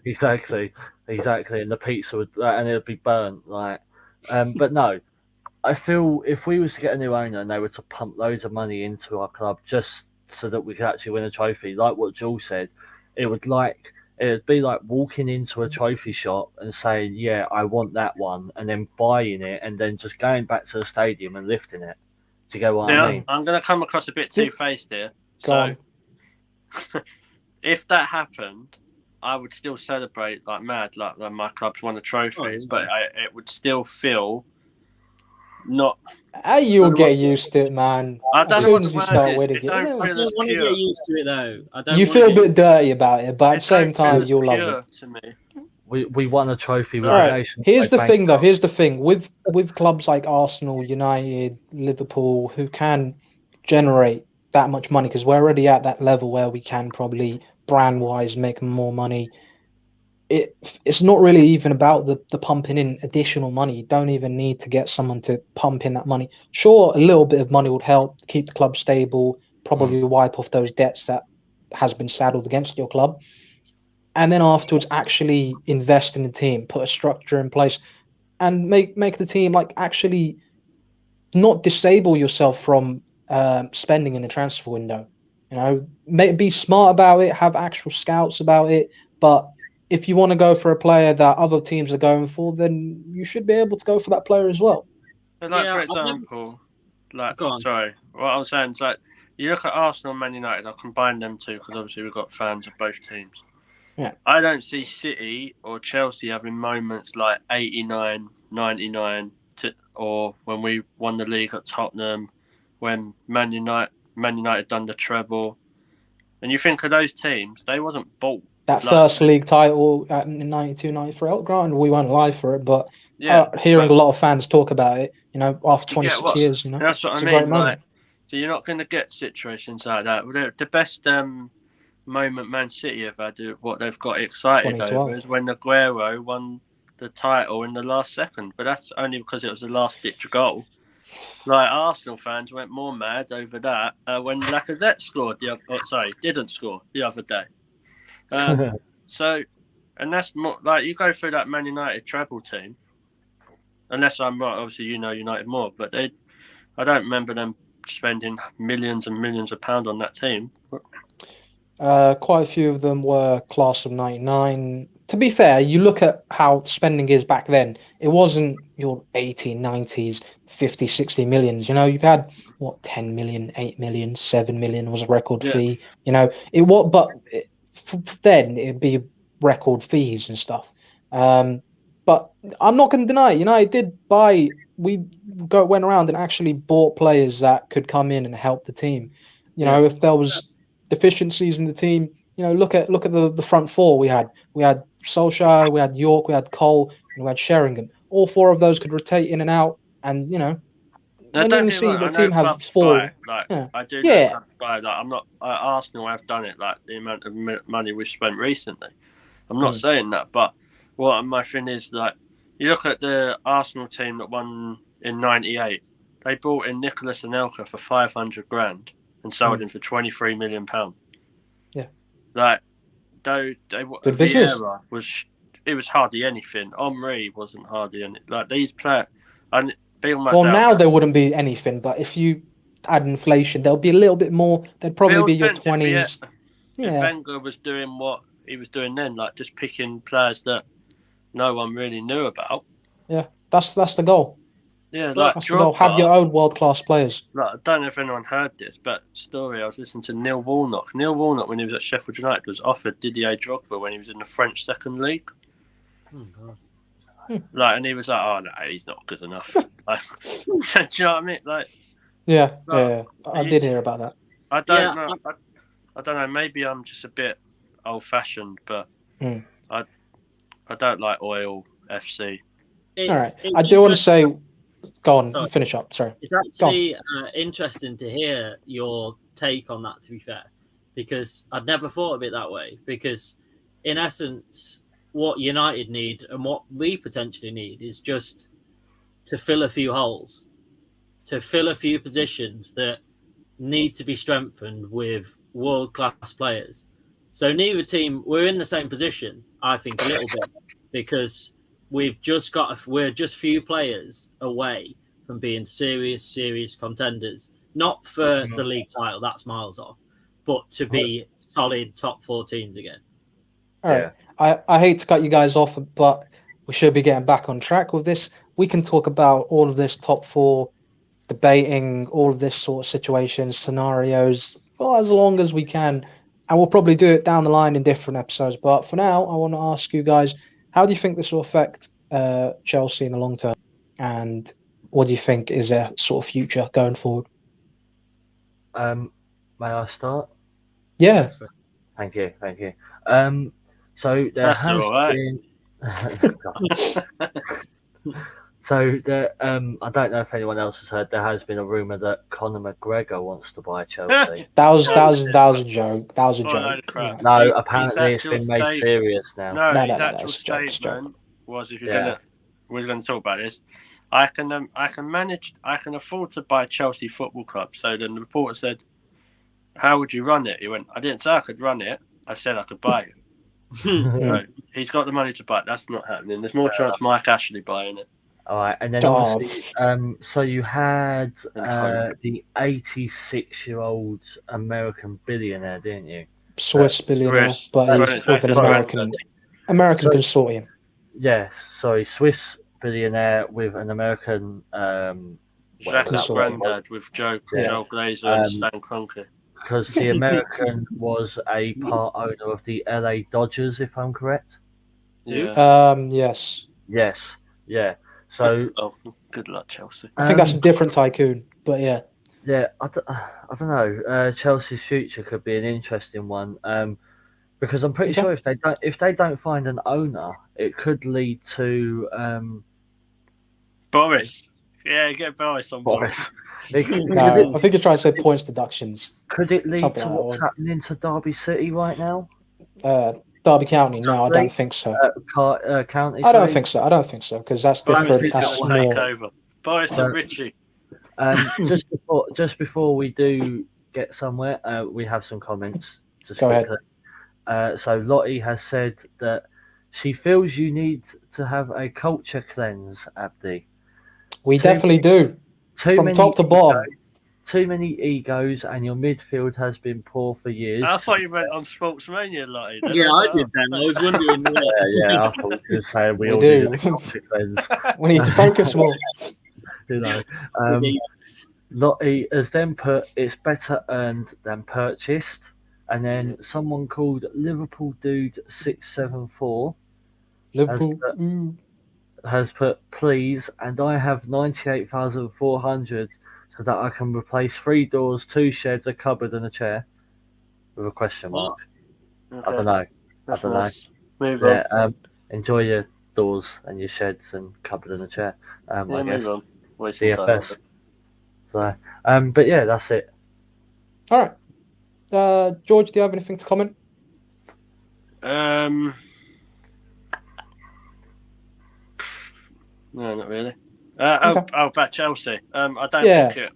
exactly. And the pizza would, and it would be burnt. Like, but no, I feel if we was to get a new owner and they were to pump loads of money into our club just so that we could actually win a trophy, like what Jules said, it would be like walking into a trophy shop and saying, "Yeah, I want that one," and then buying it, and then just going back to the stadium and lifting it. Do you get what I mean? I'm going to come across a bit two-faced here. So, if that happened, I would still celebrate like mad, like my club's won a trophy, but it would still feel not. You'll get used to it, man. I don't know what the word is. I don't want to get used to it though. You feel a bit dirty about it, but at the same time, you'll love it. To me. We won a trophy with All the right. nation. Here's so the thank thing, though. God. Here's the thing with clubs like Arsenal, United, Liverpool, who can generate that much money because we're already at that level where we can probably brand wise make more money. It's not really even about the pumping in additional money. You don't even need to get someone to pump in that money. Sure, a little bit of money would help keep the club stable, probably wipe off those debts that has been saddled against your club. And then afterwards actually invest in the team, put a structure in place and make the team like actually not disable yourself from spending in the transfer window. You know, be smart about it, have actual scouts about it. But if you want to go for a player that other teams are going for, then you should be able to go for that player as well. But like, Yeah, for I've never... example, like, Go on. sorry, what I'm saying is like, you look at Arsenal and Man United, I'll combine them two because obviously we've got fans of both teams. Yeah. I don't see City or Chelsea having moments like 89, 99, or when we won the league at Tottenham, when Man United done the treble. And you think of those teams, they wasn't bought. That Like, first league title in 92, 93, granted, we weren't live for it, but yeah, hearing but a lot of fans talk about it, you know, after do you get 26 what? years, you know, That's what it's I a great mean. moment. Like, so you're not going to get situations like that. The best moment Man City have had, what they've got excited 2012. over, is when Aguero won the title in the last second. But that's only because it was the last ditch goal. Like, Arsenal fans went more mad over that when Lacazette scored didn't score the other day. So, and that's more like you go through that Man United treble team. Unless I'm right, obviously you know United more, but I don't remember them spending millions and millions of pounds on that team. Quite a few of them were class of 99. To be fair, you look at how spending is back then, it wasn't your 80s, 90s, 50, 60 millions. You know, you've had, what, 10 million, 8 million, 7 million was a record Yeah. fee. You know, it was, but then it'd be record fees and stuff. But I'm not going to deny it. United did buy, went around and actually bought players that could come in and help the team. You know, if there was deficiencies in the team. You know, look at the front four we had. We had Solskjaer, we had York, we had Cole, and we had Sheringham. All four of those could rotate in and out, and you know, Now, when don't you get me see wrong. the I know team have clubs four, spy. Like, yeah, I do know yeah, clubs spy. Like, I'm not. Arsenal have done it. Like the amount of money we've spent recently. I'm not saying that, but what my thing is, like, you look at the Arsenal team that won in '98. They brought in Nicholas Anelka for 500 grand and sold him for 23 million pound. Yeah. Like, though good business. Vieira was hardly anything. Henry wasn't hardly anything. Like, these players, and Bill myself. Well, now there wouldn't be anything, but if you add inflation, there'll be a little bit more. There'd probably be your 20s. If Wenger was doing what he was doing then, like just picking players that no one really knew about. Yeah, that's the goal. Yeah, But like That's the goal. Have your Drogba. own world-class players. Like, I don't know if anyone heard this, but story I was listening to Neil Warnock. Neil Warnock, when he was at Sheffield United, was offered Didier Drogba when he was in the French second league. Oh, God. Like, and he was like, "Oh no, he's not good enough." Like, do you know what I mean? Like, Yeah, like, I did hear about that. I don't know. I don't know. Maybe I'm just a bit old-fashioned, but I don't like oil FC. All right, I do want to say, go on, Sorry. finish up. Sorry. It's actually interesting to hear your take on that, to be fair, because I'd never thought of it that way. Because, in essence, what United need and what we potentially need is just to fill a few holes, to fill a few positions that need to be strengthened with world-class players. So neither team, we're in the same position, I think, a little bit, because we're just few players away from being serious contenders, not for the league title, that's miles off, but to be solid top 4 teams again. All right. I hate to cut you guys off, but we should be getting back on track with this. We can talk about all of this top 4, debating all of this sort of situations, scenarios, well, as long as we can. And we'll probably do it down the line in different episodes. But for now, I want to ask you guys, how do you think this will affect Chelsea in the long term? And what do you think is their sort of future going forward? May I start? Yeah. Thank you. So there That's has all right. been So I don't know if anyone else has heard. There has been a rumor that Conor McGregor wants to buy Chelsea. That was a joke. That was a What a load joke. of crap. No, His apparently it's actual been made serious now. No, his No, actual it's a joke, it's a joke. statement was, if you're Yeah. we're gonna talk about this. I can afford to buy Chelsea Football Club. So then the reporter said, "How would you run it?" He went, "I didn't say I could run it. I said I could buy it." So he's got the money to buy it. That's not happening. There's more chance Mike Ashley buying it. All right, and then Oh. obviously, so you had And the 86-year-old American billionaire, didn't you? Swiss billionaire, Swiss. but Right, he's with an that's American So- consortium. Yes, sorry, Swiss billionaire with an American. Jacques Consortium. Grandad with Joe Glazer and Stan Kroenke. Because the American was a part owner of the LA Dodgers, if I'm correct. Yeah. Yes. Yes, yeah. So Oh, good luck, Chelsea. I think that's a different tycoon, but yeah. yeah, I don't know. Chelsea's future could be an interesting one. Because I'm pretty Okay. sure if they don't find an owner, it could lead to Boris. Yeah, get Boris on board. Boris. Could No, I think you're trying to say points deductions. it lead Something to like what's that. happening to Derby City right now? Derby County, no, I don't think so. County. I don't sorry? think so. I don't think so because that's Boris different. is That's going to take more. over. Boris and Richie. Just before we do get somewhere, we have some comments. Just Go ahead. quickly. So Lottie has said that she feels you need to have a culture cleanse, Abdi. We definitely do. From top to bottom. Too many egos, and your midfield has been poor for years. I thought you went on Sportsmania, Lottie. Yeah, I did then. I was wondering. Yeah, I thought you were saying we all do. need a culture cleanse. We need to focus more. You know, Lottie has then put, "It's better earned than purchased," and then someone called Liverpool Dude 674 Liverpool. has put, "Please," and I have 98,400 so that I can replace 3 doors, 2 sheds, a cupboard, and a chair. With a question mark. Okay. I don't know. That's I don't know. nice. Move Yeah, on. enjoy your doors and your sheds and cupboard and a chair. I guess. Move on. Wasting time. DFS. So, but yeah, that's it. All right. George, do you have anything to comment? No, not really. Okay. About Chelsea. I don't Yeah. think it.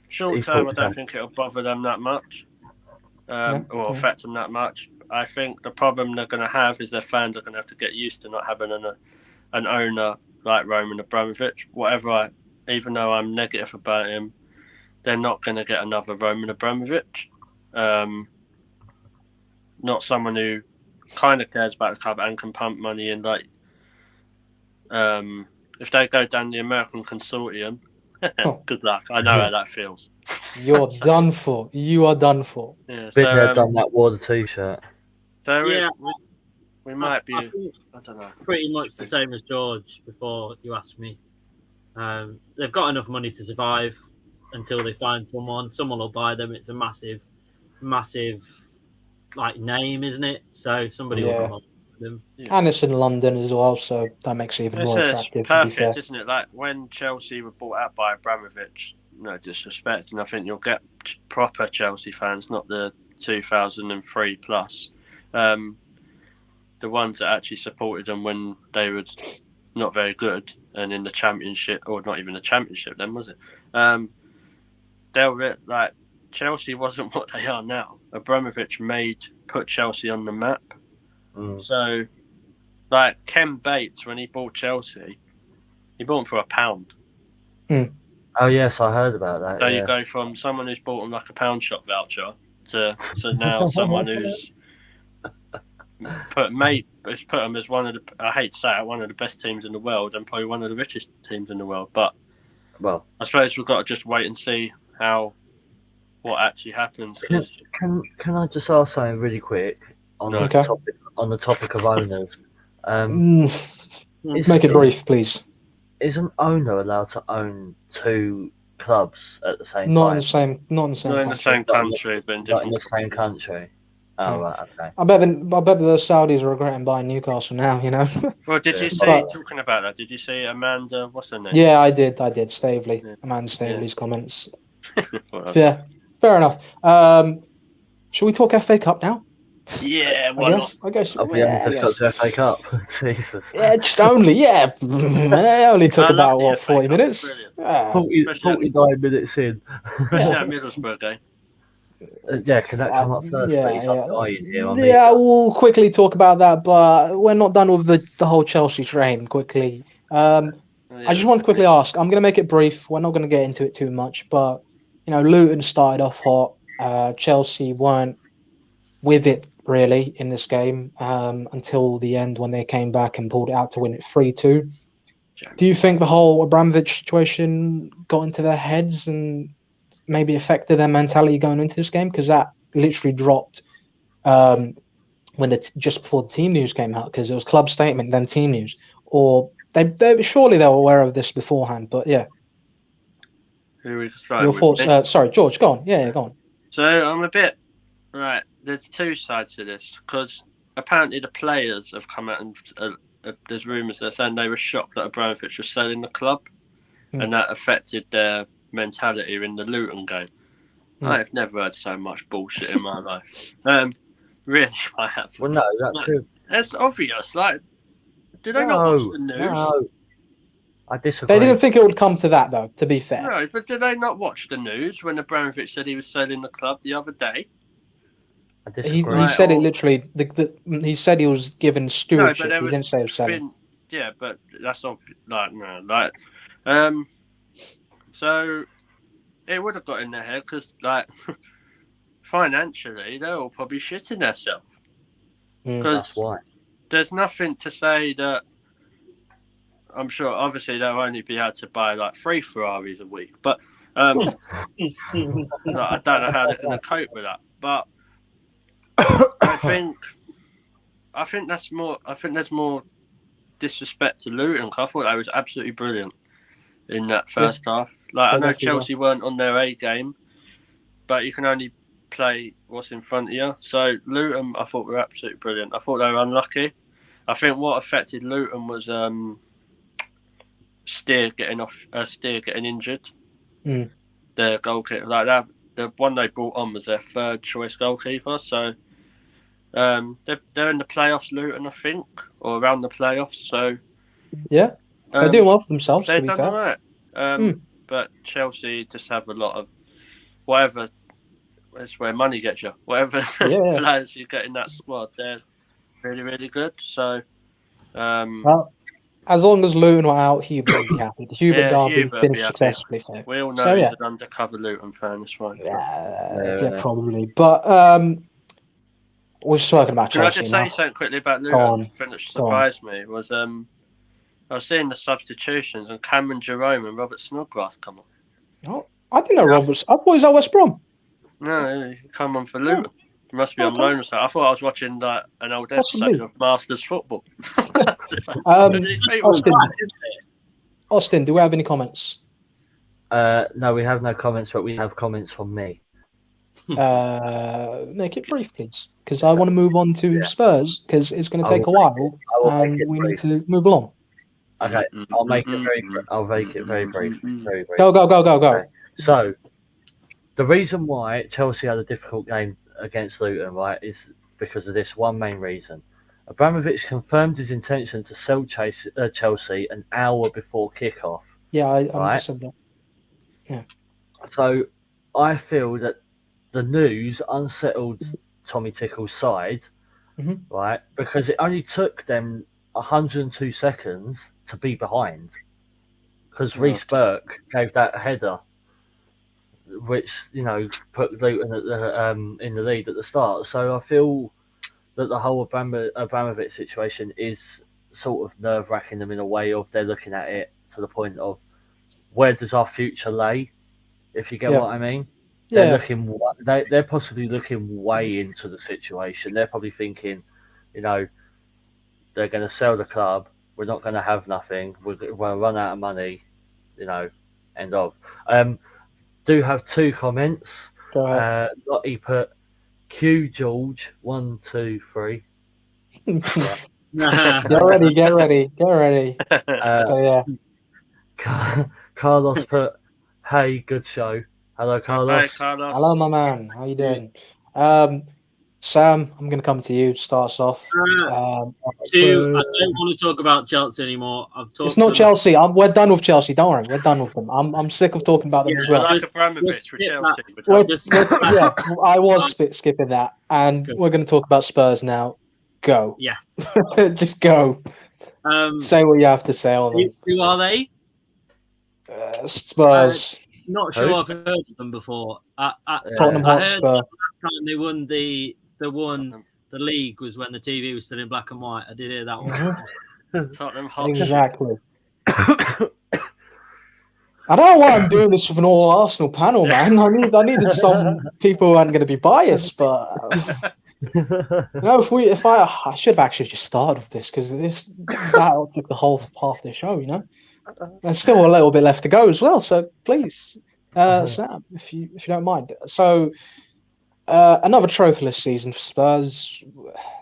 Short He's term, I thought don't so. think it'll bother them that much, No, or affect them that much. I think the problem they're going to have is their fans are going to have to get used to not having an owner like Roman Abramovich. Even though I'm negative about him, they're not going to get another Roman Abramovich. Not someone who kind of cares about the club and can pump money in. Like, if they go down the American consortium, good luck. I know how that feels. You're done for. You are done for. Yeah, Been there, done that. Wore the t-shirt. So Yeah. we might be. I think I don't know. pretty much the same as George before you asked me. They've got enough money to survive until they find someone. Someone will buy them. It's a massive like name, isn't it? So somebody will come up with them. Yeah. And it's in London as well, so that makes it even more attractive. It's to be fair. perfect, isn't it? Like when Chelsea were bought out by Abramovich, no disrespect, and I think you'll get proper Chelsea fans, not the 2003 plus, the ones that actually supported them when they were not very good and in the championship, or not even the championship then, was it? They were like, Chelsea wasn't what they are now. Abramovich put Chelsea on the map. So, like Ken Bates, when he bought Chelsea, he bought him for £1. Oh yes, I heard about that. So yeah. you go from someone who's bought him like a pound shop voucher to now someone who's put him as one of the, I hate to say it, one of the best teams in the world and probably one of the richest teams in the world. But Well, I suppose we've got to just wait and see what actually happens. can I just ask something really quick on No. the topic of owners? Make it brief, please. Is an owner allowed to own 2 clubs at the same Not time? in the same. Not in the same. Not in the country. same country, but in Not in different. the same country. Oh, right, okay. I bet the Saudis are regretting buying Newcastle now. Well, did you Yeah. see, But- talking about that, did you see Amanda, what's her name? Yeah, I did. Stavely, Yeah. Amanda Stavely's comments. Well, that's- Yeah, fair enough. Should we talk FA Cup now? yeah, I why not? guess. I guess. Oh, we only Yeah, I just got guess. to FA Cup. Jesus. Yeah, just only. Yeah, it only took I love about the what FA 40 Cup, minutes. it's brilliant. Yeah. 49 minutes in. Especially that Middlesbrough game. Yeah, can that come up first, Yeah, please? yeah. I'm dying here. I'm Yeah, eager. we'll quickly talk about that, but we're not done with the whole Chelsea train quickly. I just want to quickly ask. I'm going to make it brief. We're not going to get into it too much, but Luton started off hot. Chelsea weren't with it really in this game until the end when they came back and pulled it out to win it 3-2. Do you think the whole Abramovich situation got into their heads and maybe affected their mentality going into this game? Because that literally dropped when just before the team news came out, because it was club statement then team news, or they surely they were aware of this beforehand. But yeah, Who we start your with? thoughts? Sorry, George, go on. Yeah, go on. So I'm a bit right. There's two sides to this because apparently the players have come out and there's rumours that are saying they were shocked that Abramovich was selling the club, and that affected their mentality in the Luton game. I've never heard so much bullshit in my life. Really, I have. Well, no, that could. That's obvious. Like, did they No, not watch the news? no. I disagree. They didn't think it would come to that, though. To be fair, No, but did they not watch the news when Abramovich said he was selling the club the other day? I he disagree. said it literally. He said he was given stewardship. No, He didn't say he was selling. Yeah, but that's obvious. So it would have got in their head because, financially, they're all probably shitting themselves. That's Because why. there's nothing to say that. I'm sure, obviously, they'll only be able to buy 3 Ferraris a week, but I don't know how they're going to cope with that. But I think that's more. I think there's more disrespect to Luton. I thought they was absolutely brilliant in that first half. I know Chelsea weren't on their A game, but you can only play what's in front of you. So Luton, I thought were absolutely brilliant. I thought they were unlucky. I think what affected Luton was Steer getting injured. Their goalkeeper, that, the one they brought on was their third choice goalkeeper. So they're in the playoffs, Luton, I think, or around the playoffs. So yeah, they're doing well for themselves. They've to be done fair. all right. But Chelsea just have a lot of whatever. That's where money gets you. Whatever players you get in that squad, they're really, really good. So, well, as long as Luton were out, Hubert would be happy. The Hubert derby finished successfully for him. We all know So, he's yeah. an undercover Luton fan. It's fine. Yeah, probably. But we're just talking about Can Chelsea I just now. say something quickly about Go on. Luton? Something that surprised me was I was seeing the substitutions and Cameron Jerome and Robert Snodgrass come on. Oh, I didn't know Roberts. I thought he was at West Brom. No, he come on for Luton. He must be on loan or something. I thought I was watching an old episode of Masters Football. Austin, do we have any comments? No, we have no comments, but we have comments from me. Make it brief, please, because I want to move on to Spurs because it's going to take a while and we need to move along. Okay, I'll make it very brief. Very brief. Go. Okay. So, the reason why Chelsea had a difficult game against Luton, right, is because of this one main reason. Abramovich confirmed his intention to sell Chelsea an hour before kickoff. Yeah, I right? said that. Yeah. So, I feel that the news unsettled Tommy Tickle's side, right? Because it only took them 102 seconds to be behind. Because Reece Burke gave that header, which put Luton at in the lead at the start. So I feel that the whole Abramovich situation is sort of nerve-wracking them in a way of they're looking at it to the point of where does our future lay, if you get what I mean. They're possibly looking way into the situation. They're probably thinking, they're going to sell the club. We're not going to have nothing. We'll run out of money. End of. Do have 2 comments. Go ahead. Lottie put Q George 1, 2, 3. Get ready, get ready, get ready. So yeah, Carlos put, "Hey, good show." Hello, Hi, Carlos. Carlos. hello, my man. How you doing? Sam, I'm gonna come to you to start us off. Two, I don't want to talk about Chelsea anymore. I've talked It's not to Chelsea. We're done with Chelsea. Don't worry, we're done with them. I'm sick of talking about them as We're well. like Just Abramovich for skip Chelsea. that. But Yeah, I was skipping that, and Good. we're going to talk about Spurs now. Go, Yes. just go. Say what you have to say on them. Who are they? Spurs, Not Who? sure I've heard of them before. Tottenham I heard Hotspur. that last time they won the league was when the TV was still in black and white. I did hear that one. Tottenham Hotspur. Exactly. I don't know why I'm doing this with an all Arsenal panel, man. I needed some people who aren't going to be biased, but I should have actually just started with this because that took the whole half of the show, you know. There's still a little bit left to go as well, so please, Sam, if you don't mind. So another trophyless season for Spurs.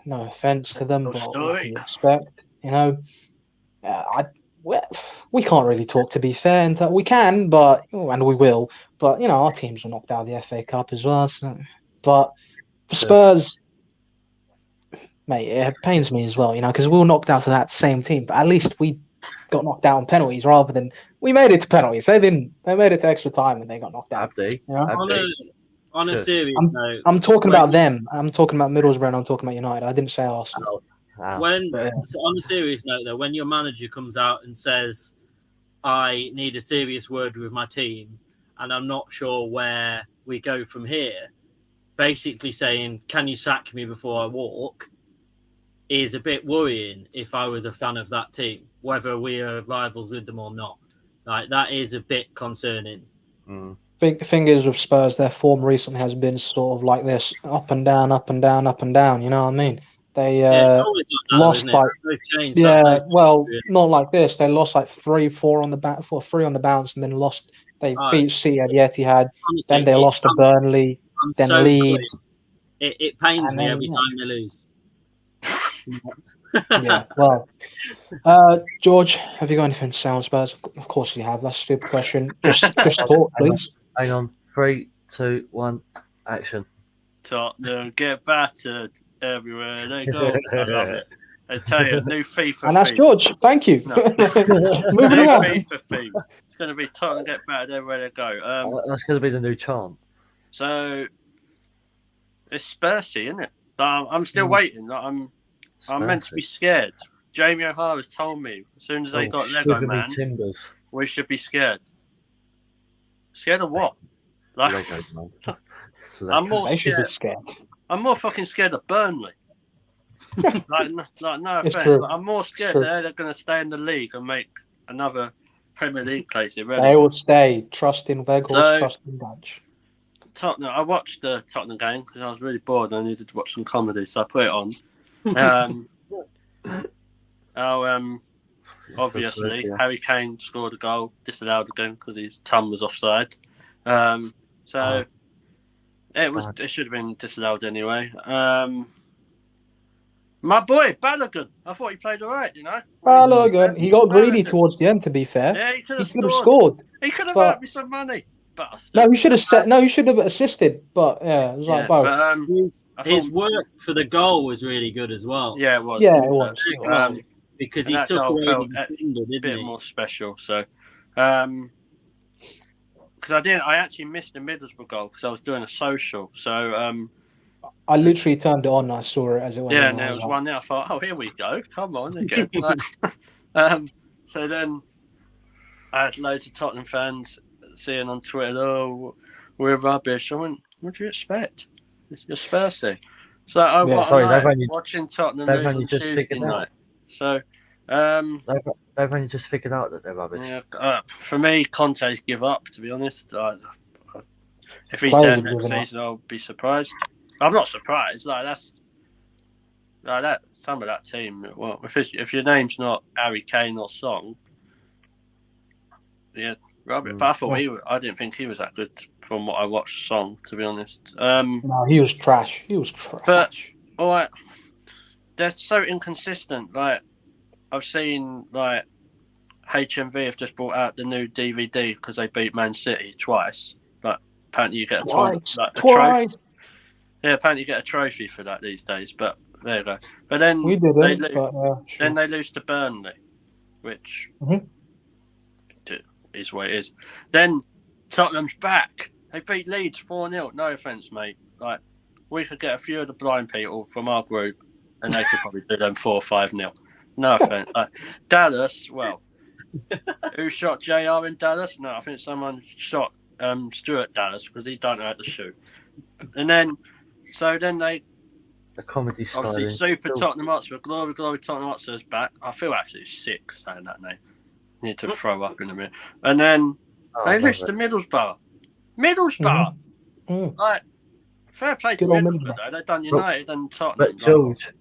No offense to them, but what do you expect? You know, we can't really talk, to be fair. And we can, and we will. But you know, our teams were knocked out of the FA Cup as well. So, but for Spurs, mate, it pains me as well. You know, because we were knocked out to that same team, but at least we got knocked out on penalties rather than we made it to penalties. They didn't. They made it to extra time and they got knocked out. Abdi. You know? On a serious note, I'm talking about them. I'm talking about Middlesbrough and I'm talking about United. I didn't say Arsenal. So on a serious note, though, when your manager comes out and says, "I need a serious word with my team, and I'm not sure where we go from here," basically saying, "Can you sack me before I walk?" is a bit worrying if I was a fan of that team, whether we are rivals with them or not. Like, that is a bit concerning. Thing is with Spurs, their form recently has been sort of like this, up and down, up and down, up and down. You know what I mean? They it's always like that, lost isn't it? like No change. No well, really. not like this. They lost like 3-4 on the three on the bounce, and then lost. They beat City at the Etihad. Honestly, then they lost to Burnley. Then so Leeds. It pains me every time they lose. Yeah. Well, George, have you got anything to say on Spurs? Of course you have. That's a stupid question. Just talk, please. Hang on. 3, 2, 1, action. Tottenham get battered everywhere they go. I love it. I tell you, new FIFA. And that's theme. George. Thank you. No. Moving New along. FIFA theme. It's going to be Tottenham get battered everywhere they go. That's going to be the new chant. So it's Spursy, isn't it? I'm still waiting. I'm meant to be scared. Jamie O'Hara's told me as soon as they got Lego Man, timbers. we should be scared. Scared of what? Like, Lego Man. So I'm more They should be scared. scared. I'm more fucking scared of Burnley. like no It's offense. true. But I'm more scared that they're going to stay in the league and make another Premier League place. They will stay. Trust in Weghorst, trust in Dutch. Tottenham. I watched the Tottenham game because I was really bored and I needed to watch some comedy, so I put it on. Obviously, Harry Kane scored a goal, disallowed again because his tongue was offside. It should have been disallowed anyway. My boy Balogun, I thought he played all right, you know. Balogun, he got greedy towards the end. To be fair, yeah, he could have scored. He could have earned me some money. No, he should have assisted. But yeah, it was like both. But, his work for the goal was really good as well. Yeah, it was. Yeah, it was. Because he took away the defender, a bit more special. So, because I actually missed the Middlesbrough goal because I was doing a social. So, I literally turned it on and I saw it as it went. Yeah, and there was one there. I thought, oh, here we go. Come on again. So then I had loads of Tottenham fans seeing on Twitter, oh, we're rubbish. I went, what do you expect? You're Spursy. So I watching Tottenham lose on Tuesday night. So they've only just figured out that they're rubbish. Yeah, for me, Conte's give up. To be honest, if he's there next season, I'll be surprised. I'm not surprised. Some of that team. Well, if your name's not Harry Kane or Song, yeah, Rubbish. But I didn't think he was that good from what I watched. Song, to be honest. No, he was trash. He was trash. But all right, they're so inconsistent. Like I've seen, like HMV have just brought out the new DVD because they beat Man City twice. Like apparently you get a trophy. Yeah, apparently you get a trophy for that these days. But there you go. But then we didn't. Sure. Then they lose to Burnley, which is what it is. Then Tottenham's back. They beat Leeds 4-0. No offence, mate. Like we could get a few of the blind people from our group, and they could probably do them 4-5-0. No offence. Dallas, well, who shot JR in Dallas? No, I think someone shot Stuart Dallas because he don't know how to shoot. And then they. The comedy style. Obviously, Super Tottenham Hotspur, glory, Tottenham Hotspur's back. I feel absolutely sick saying that name. Need to throw up in a minute. And then they lose to Middlesbrough. Like, fair play to Middlesbrough, though. They've done United and Tottenham. But George,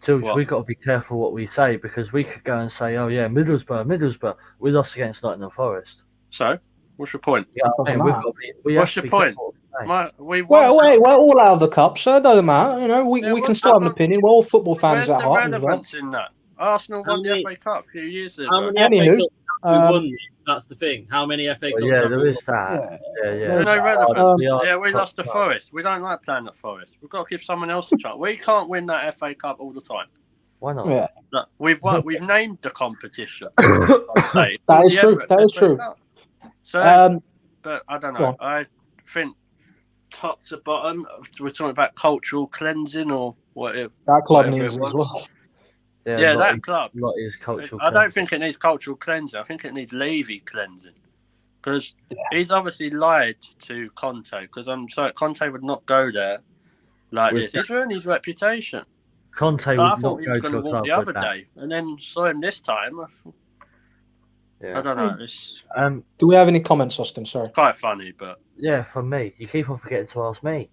we've got to be careful what we say because we could go and say, oh, yeah, Middlesbrough. We lost against Nottingham Forest. So, what's your point? Yeah, what's your point? We're all out of the cup, so it doesn't matter. You know, we can still have an opinion. We're all football fans at heart. Where's the relevance in that? Arsenal won the FA Cup a few years ago. How many FA Cups we won? That's the thing. How many FA Cups? Yeah, there is that. Yeah. No relevance. We lost to Forest. We don't like playing at Forest. We've got to give someone else a chance. We can't win that FA Cup all the time. Why not? Yeah. Look, we've named the competition. That is true. That is true. So, but I don't know. I think top to bottom, we're talking about cultural cleansing or whatever. That club needs as well. Yeah, that club. Is cultural. I don't think it needs cultural cleansing. I think it needs Levy cleansing because he's obviously lied to Conte. Because I'm sorry, Conte would not go there like this. He's ruined his reputation. Conte would I not thought he was go going to walk the other day, and then saw him this time. I don't know. It's do we have any comments, Austin? Sorry. Quite funny, but yeah, from me. You keep on forgetting to ask me.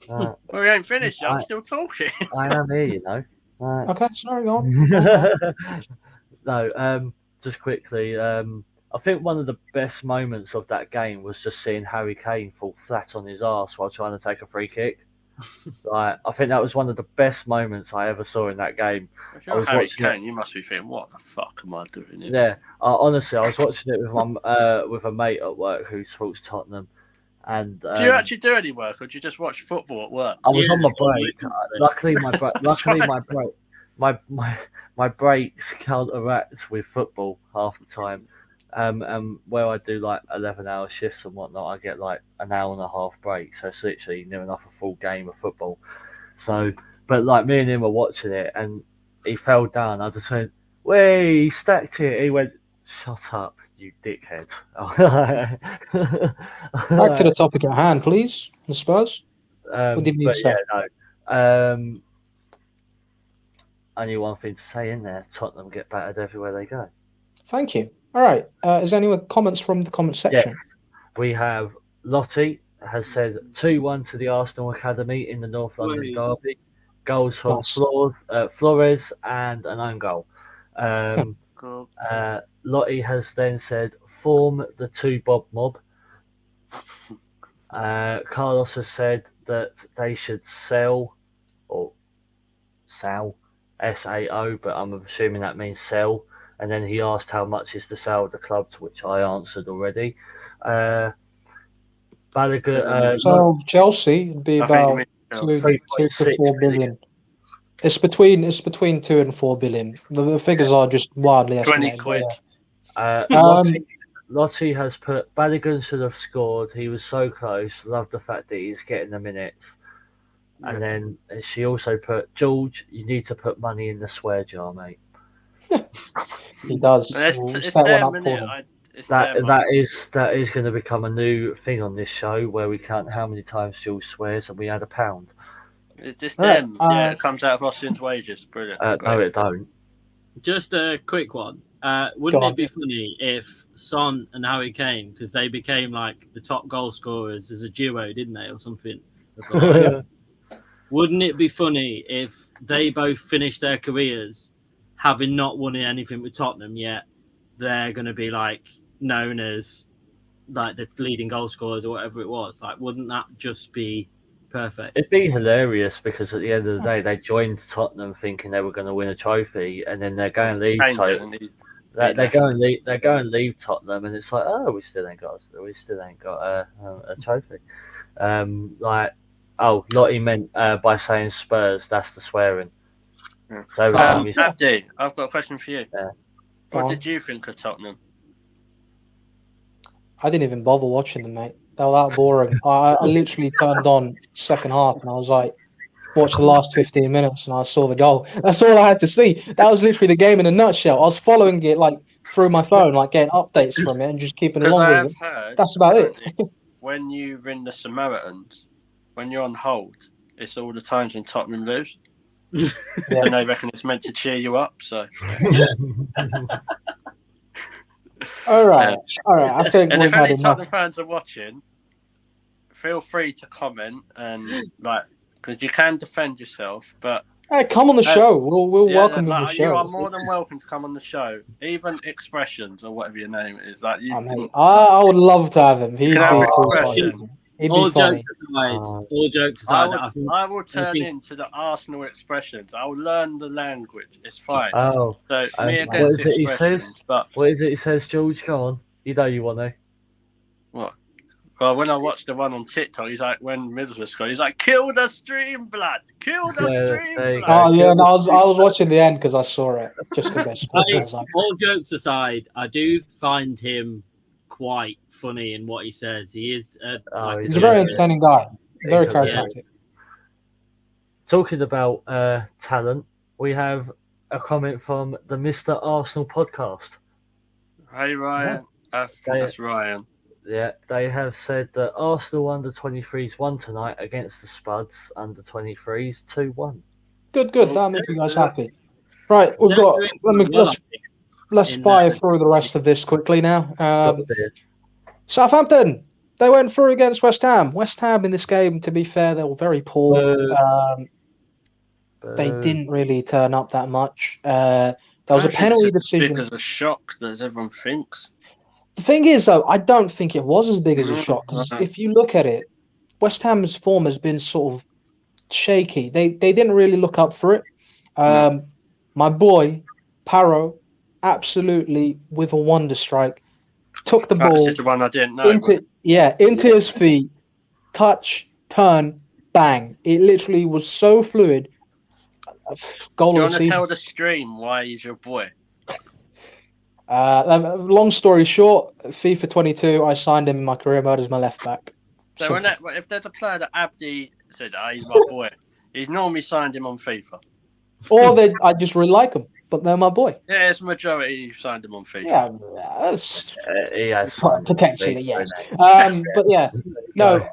Well, we ain't finished. I'm still talking. I am here, you know. Okay, sorry, go on. No, just quickly. I think one of the best moments of that game was just seeing Harry Kane fall flat on his arse while trying to take a free kick. I think that was one of the best moments I ever saw in that game. If you're Harry Kane, you must be thinking, "What the fuck am I doing here?" Yeah, honestly, I was watching it with a mate at work who supports Tottenham. And do you actually do any work, or do you just watch football at work? I was on my break. Luckily, my breaks counteract with football half the time. And where I do like 11-hour shifts and whatnot, I get like an hour and a half break. So it's literally near enough a full game of football. So, but like me and him were watching it, and he fell down. I just went, "Way, he stacked it." He went, "Shut up, you dickhead." Back to the topic at hand, please. I suppose. What did you say? Only one thing to say in there: Tottenham get battered everywhere they go. Thank you. All right. Is there any comments from the comment section? Yes. We have Lottie has said 2-1 to the Arsenal Academy in the North London derby. Goals from Flores and an own goal. Lottie has then said form the 2 Bob mob. Carlos has said that they should sell SAO, but I'm assuming that means sell. And then he asked how much is the sale of the club, to which I answered already. Balogun, so Chelsea would be about 2 to 4 billion. It's between 2 and 4 billion. The figures are just wildly estimated. 20 quid. Lottie has put Balogun should have scored. He was so close. Love the fact that he's getting the minutes. And then she also put, George, you need to put money in the swear jar, mate. He does. That is going to become a new thing on this show where we count how many times Jules swears and we add £1. It's just them. It comes out of Austin's wages. Brilliant. No, it don't. Just a quick one. Wouldn't it be funny if Son and Harry Kane, because they became like the top goal scorers as a duo, didn't they, or something? Wouldn't it be funny if they both finished their careers having not won anything with Tottenham yet? They're going to be like known as like the leading goal scorers or whatever it was. Like, wouldn't that just be perfect? It'd be hilarious because at the end of the day, they joined Tottenham thinking they were going to win a trophy, and then they're going to leave. They go and leave Tottenham, and it's like, oh, we still ain't got a trophy. Lottie meant by saying Spurs, that's the swearing. Yeah. So Abdi, I've got a question for you. Yeah. What did you think of Tottenham? I didn't even bother watching them, mate. They were that boring. I literally turned on second half and I was like, watch the last 15 minutes and I saw the goal. That's all I had to see. That was literally the game in a nutshell. I was following it like through my phone, like getting updates from it and just keeping along with it. Heard, that's about it. When you ring the Samaritans, when you're on hold, it's all the times when Tottenham lose. And they reckon it's meant to cheer you up. So, all right. I think. And if any Tottenham fans are watching, feel free to comment and because you can defend yourself. But hey, come on the show. We'll welcome you on the show. You are more than welcome to come on the show. Even Expressions or whatever your name is. Like you, I would love to have him. He'd be all jokes aside, I will turn into the Arsenal Expressions. I will learn the language. It's fine. Oh, so me against Expressions. But what is it he says, George? Go on. You know you want to. What? Well, when I watched the one on TikTok, he's like, when Middlesbrough scored, he's like, "Kill the stream, blood! Kill the stream, blood!" Oh yeah, no, I was watching the end because I saw it. Just because I scored. All jokes aside, I do find him quite funny in what he says. He is he's a very entertaining guy, very charismatic. Yeah. Talking about talent, we have a comment from the Mr. Arsenal podcast. Hey Ryan, that's Ryan. Yeah, they have said that Arsenal under-23s won tonight against the Spuds under-23s 2-1. Good. That makes you guys happy. Right, we've got. Let's fire through the rest of this quickly now. Southampton, they went through against West Ham. West Ham in this game, to be fair, they were very poor. They didn't really turn up that much. There was a penalty decision. Big of a shock as everyone thinks. The thing is, though, I don't think it was as big as a shock. Because if you look at it, West Ham's form has been sort of shaky. They didn't really look up for it. My boy, Paro, absolutely with a wonder strike, took the ball. That's the one I didn't know. Into his feet, touch, turn, bang. It literally was so fluid. Goal. Do you want to tell the stream why he's your boy? Long story short, FIFA 22, I signed him in my career mode as my left back. So if there's a player that Abdi said, he's my boy, he's normally signed him on FIFA. Or I just really like him, but they're my boy. Yeah, it's majority signed him on FIFA. Yeah, potentially, yes. But yeah, no.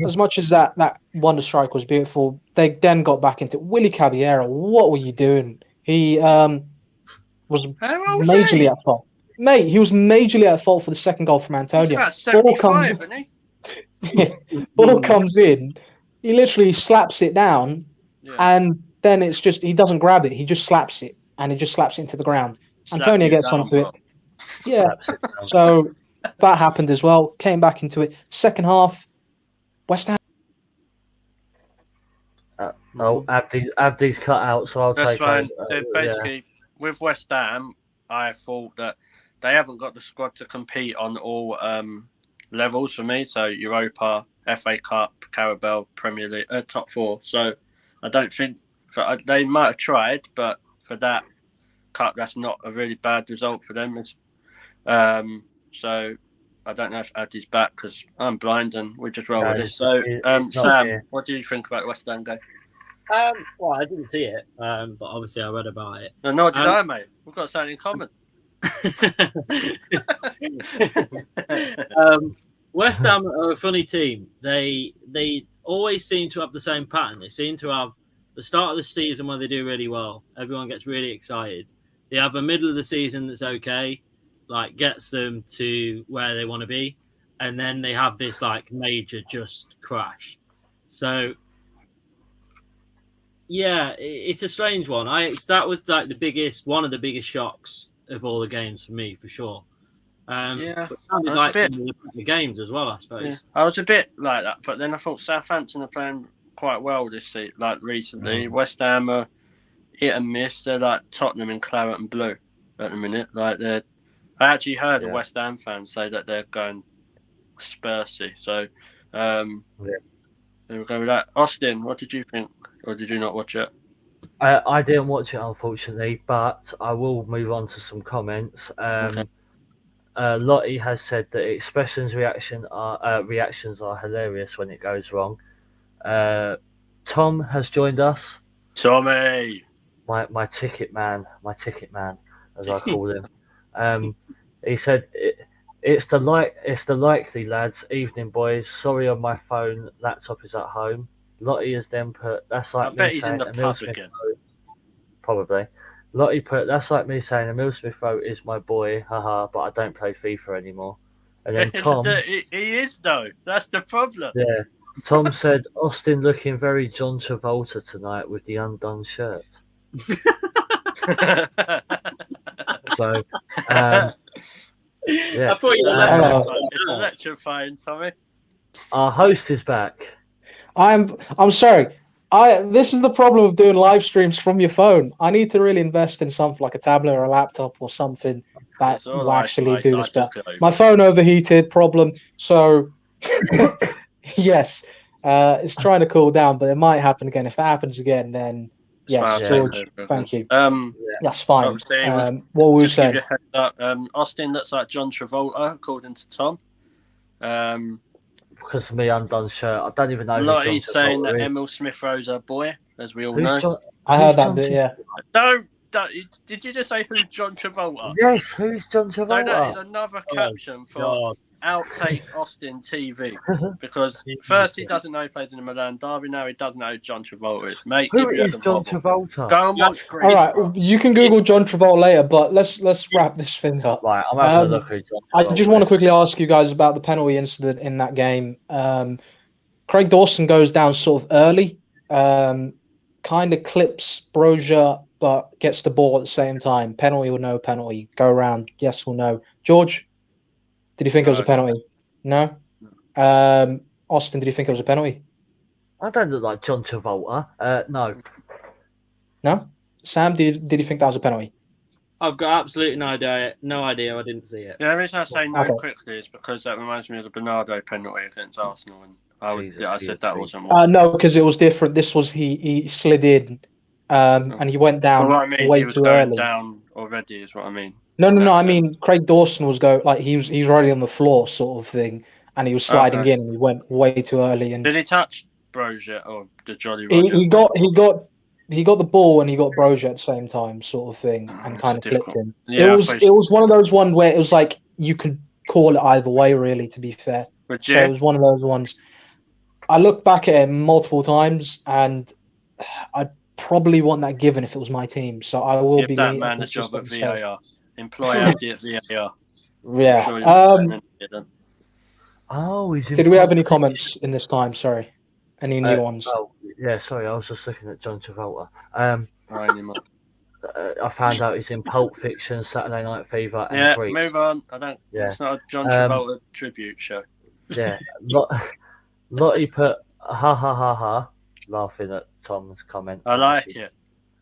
As much as that wonder strike was beautiful, they then got back into Willy Caballero. What were you doing? He was majorly at fault. Mate, he was majorly at fault for the second goal from Antonio. He's about 75, isn't he? Ball comes in, he literally slaps it down, and then it's just, he doesn't grab it, he just slaps it, and he just slaps it into the ground. Antonio gets onto it. Yeah, so that happened as well. Came back into it. Second half, West Ham. Abdi's cut out, so I'll take it. Basically, with West Ham, I thought that they haven't got the squad to compete on all levels for me. So Europa, FA Cup, Carabao, Premier League, top four. So I don't think they might have tried, but for that cup, that's not a really bad result for them. So I don't know if Abdi's back because I'm blind and we just roll with this. So Sam, what do you think about the West Ham game? Well, I didn't see it, but obviously I read about it. No, nor did I, mate. We've got something in common. West Ham are a funny team. They always seem to have the same pattern. They seem to have the start of the season where they do really well. Everyone gets really excited. They have a middle of the season that's okay, like gets them to where they want to be, and then they have this like major just crash. So yeah, it's a strange one. That was like one of the biggest shocks of all the games for me, for sure. Yeah, But it sounded I was like a bit- some of the games as well, I suppose. Yeah, I was a bit like that, but then I thought Southampton are playing quite well this season, like recently. West Ham are hit and miss. They're like Tottenham in claret and blue at the minute. Like I actually heard a West Ham fan say that they're going Spursy. So there we go with that. Austin, what did you think, or did you not watch it? I didn't watch it, unfortunately, but I will move on to some comments. Okay. Lottie has said that expressions reactions are hilarious when it goes wrong. Tom has joined us. Tommy, My ticket man, as I call him. He said it's the likely lads. Evening boys. Sorry on my phone. Laptop is at home. Lottie has then put that's like I me bet he's in saying the Emil pub Smith again. Rowe. Probably. Lottie put that's like me saying Emil Smith Rowe is my boy, haha, but I don't play FIFA anymore. And then Tom, he is though. That's the problem. yeah, Tom said Austin looking very John Travolta tonight with the undone shirt. So, I thought you were It's electrifying, Tommy. our host is back. I'm sorry. This is the problem of doing live streams from your phone. I need to really invest in something like a tablet or a laptop or something that It's all will right, actually mate. do I this took better. it over. My phone overheated, problem. So yes, it's trying to cool down, but it might happen again. If that happens again, then yes, I'll take George, over. thank you. Um, That's fine. obviously, What we just to say? give you a heads up, Austin looks like John Travolta, according to Tom. Because of me undone shirt. I don't even know who Lottie's John saying that Travolta is. Emil Smith Rowe's a boy, as we all Who's know. John, I heard who's that John bit. Yeah. Don't. Did you just say who's John Travolta? Yes, who's John So that is Travolta? another Oh, caption for God. Outtake Austin TV. Because first he doesn't know he plays in the Milan Derby, now he doesn't know who John Travolta is. Mate, Who if you is had the John bubble. Travolta? Go and watch Grease. All right, bro. you can Google John Travolta later, but let's wrap this thing up. Right, I'm having a look who John I Travolta just want to is. quickly ask you guys about the penalty incident in that game. Craig Dawson goes down sort of early, kind of clips Brozier, but gets the ball at the same time. Penalty or no penalty? Go around, yes or no. George, did you think it was a penalty? No. Austin, did you think it was a penalty? I don't look like John Travolta. No. No. Sam, did you think that was a penalty? I've got absolutely no idea. I didn't see it. Yeah, the reason I say no Okay. quickly is because that reminds me of the Bernardo penalty against Arsenal, and I said that wasn't. No, because it was different. This was he slid in, and he went down Well, what I mean, way he was too going early. down already, is what I mean. No. I That's it. mean, Craig Dawson was he's already on the floor, sort of thing, and he was sliding in, and he went way too early. And did he touch Brozier or the Jolly Roger? he got the ball and he got Brozier at the same time, sort of thing, and It's kind a of flipped difficult- him. Yeah, it was one of those ones where it was like you could call it either way, really. To be fair, Would so it you? was one of those ones. I looked back at it multiple times, and I'd probably want that given if it was my team. So I will Give be that man a job at consistent and say- VAR. Employ Andy at VAR. Yeah. I'm sure you'll be better than he did. Oh, he's in Did we have Pulp any Fiction. comments in this time? Sorry, any new ones? Oh, yeah, sorry, I was just looking at John Travolta. Right anymore. I found out he's in Pulp Fiction, Saturday Night Fever, and Yeah, Grease. move on. I don't. Yeah. It's not a John Travolta tribute show. Yeah, Lottie put ha ha ha ha, laughing at Tom's comment. I like it.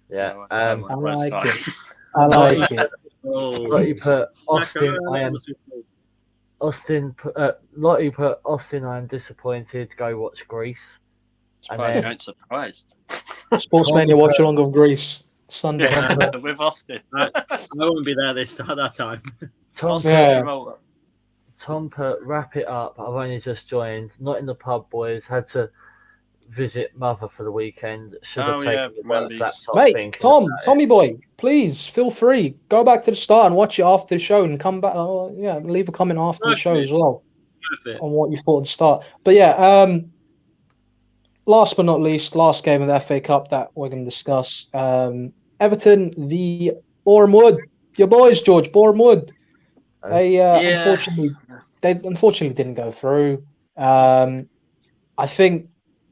Yeah. No, I don't I like like that. it. I like it. Lottie put Austin. Lottie put Austin. I am disappointed. Go watch Grease. Surprised you ain't surprised. Sportsmania watch along of Greece Sunday. Yeah, with Austin. I won't be there that time. Austin Yeah. Travolta. Tom put wrap it up. I've only just joined. Not in the pub, boys. Had to visit mother for the weekend. Should have Oh, taken yeah, the work Wendy's. laptop. Mate, thinking Tom, about it. Tommy boy, please feel free. Go back to the start and watch it after the show and come back. Oh, yeah, leave a comment after the show Okay. as well Perfect. on what you thought at the start. But yeah, last but not least, last game of the FA Cup that we're going to discuss. Everton v Boreham Wood. Your boys, George, Boreham Wood. They unfortunately didn't go through. I think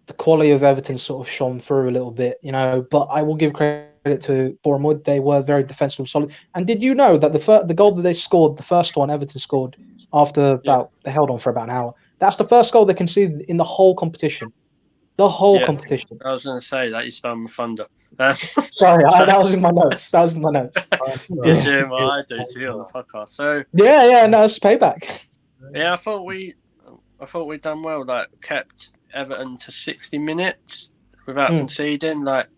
the quality of Everton sort of shone through a little bit, But I will give credit to Bournemouth; they were very defensively solid. And did you know that the goal that they scored, the first one Everton scored after they held on for about an hour, that's the first goal they conceded in the whole competition. The whole competition. I was going to say that you stole my thunder. Sorry, that was in my notes. That was in my notes. You're doing what I do to you on the podcast. So no, it's payback. yeah, I thought we'd done well. Like kept Everton to 60 minutes without conceding. Like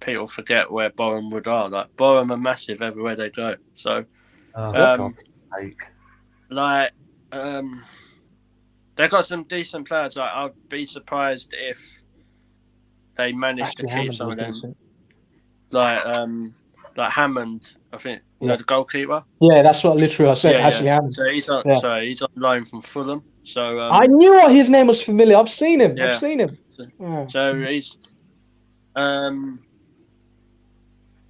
people forget where Bournemouth are. Like Bournemouth are massive everywhere they go. So they've got some decent players. Like I'd be surprised if they managed to keep some of them. Decent. Like Hammond, I think you know the goalkeeper. Yeah, that's what literally I said. Ashley Hammond. So he's on loan from Fulham. So I knew his name was familiar. I've seen him. I've seen him. So he's I'm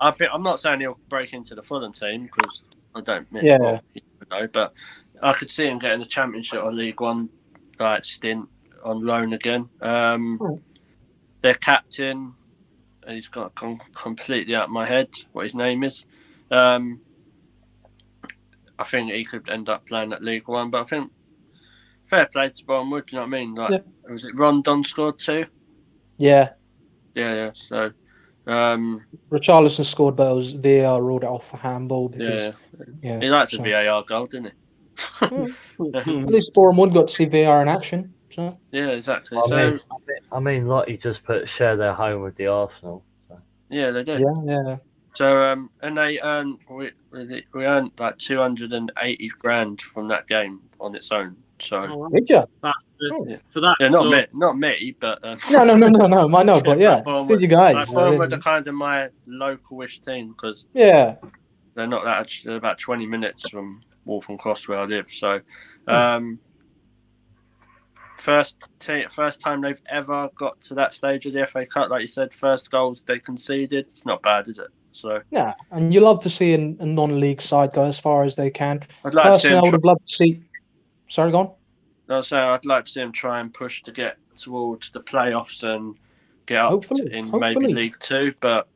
not saying he'll break into the Fulham team because I don't know, but I could see him getting the Championship or League One stint on loan again. Their captain, he's got completely out of my head what his name is. I think he could end up playing at League One, but I think fair play to Bournemouth. Do you know what I mean? Was it Rondon scored too? Yeah. So, Richarlison scored, but it was VAR ruled it off for handball. Because, he likes a VAR goal, didn't he? At least Bournemouth got to see VAR in action. So. Yeah, exactly. I mean, Lottie just share their home with the Arsenal. So. Yeah, they did. Yeah. So, and they earned we earned like 280 grand from that game on its own. So did you? For that? Yeah, not me, but no. I know, but did you guys? Bournemouth are kind of my local-ish team because they're not that. They're about 20 minutes from Waltham Cross where I live. So, first time they've ever got to that stage of the FA Cup, like you said, first goals they conceded. It's not bad, is it? So yeah, and you love to see a non-league side go as far as they can. I would have loved to see. Sorry, go on. I was saying I'd like to see them try and push to get towards the playoffs and get up in maybe League Two, but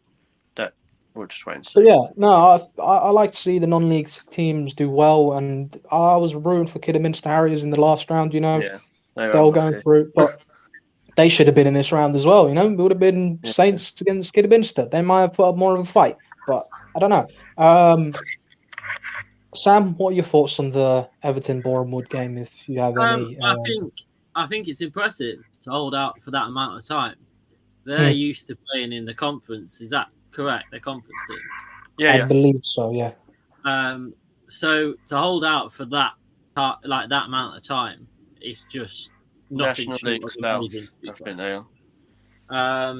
that we'll just wait and see. But I like to see the non-league teams do well, and I was rooting for Kidderminster Harriers in the last round. Yeah, they were going through, but they should have been in this round as well. It would have been Saints against Kidderminster. They might have put up more of a fight, but I don't know. Sam, what are your thoughts on the Everton-Bournemouth game? If you have any, I think it's impressive to hold out for that amount of time. They're used to playing in the conference. Is that correct? Their conference team. Yeah, I believe so. Yeah. So to hold out for that amount of time, it's just nothing. National League style. I think they are.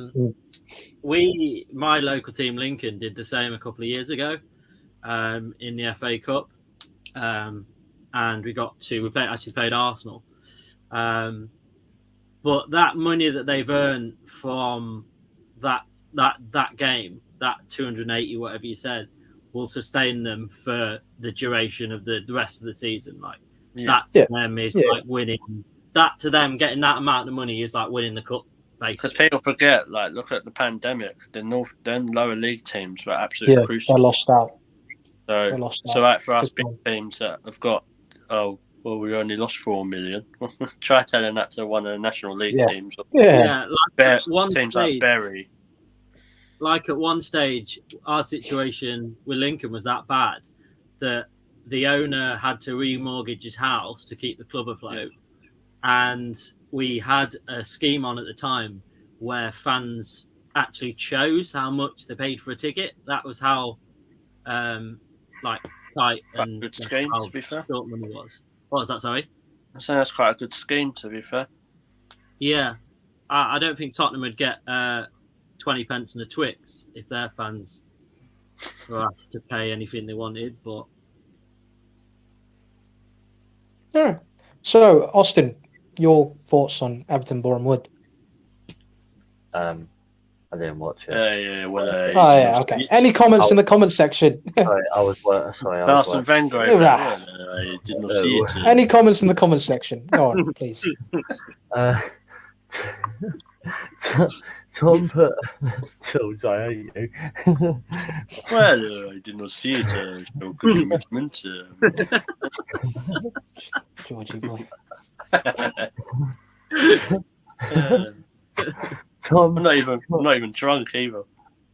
My local team, Lincoln, did the same a couple of years ago. In the FA Cup, and we played Arsenal, but that money that they've earned from that game, that 280 whatever you said, will sustain them for the duration of the rest of the season. That to them is like winning. That to them, getting that amount of money is like winning the cup. Because people forget, look at the pandemic, the lower league teams were absolutely crucial. They lost out. So for us big teams that have got, we only lost 4 million. Try telling that to one of the National League teams. Teams like Bury. Like at one stage, our situation with Lincoln was that bad that the owner had to remortgage his house to keep the club afloat. And we had a scheme on at the time where fans actually chose how much they paid for a ticket. That was how tight and good scheme, to be fair. Short money was. What was that? Sorry. I'm saying that's quite a good scheme, to be fair. Yeah, I don't think Tottenham would get 20 pence and a Twix if their fans were asked to pay anything they wanted. But yeah. So Austin, your thoughts on Everton Bournemouth? I didn't watch it. Okay. Any comments in the comment section? Sorry, I was sorry. Arsene Wenger. You didn't see it. Any comments in the comment section? Go on, please. Tom put George, I hate you. Well, I did not see it. No commitment. Georgie boy. Tom, I'm not even drunk either.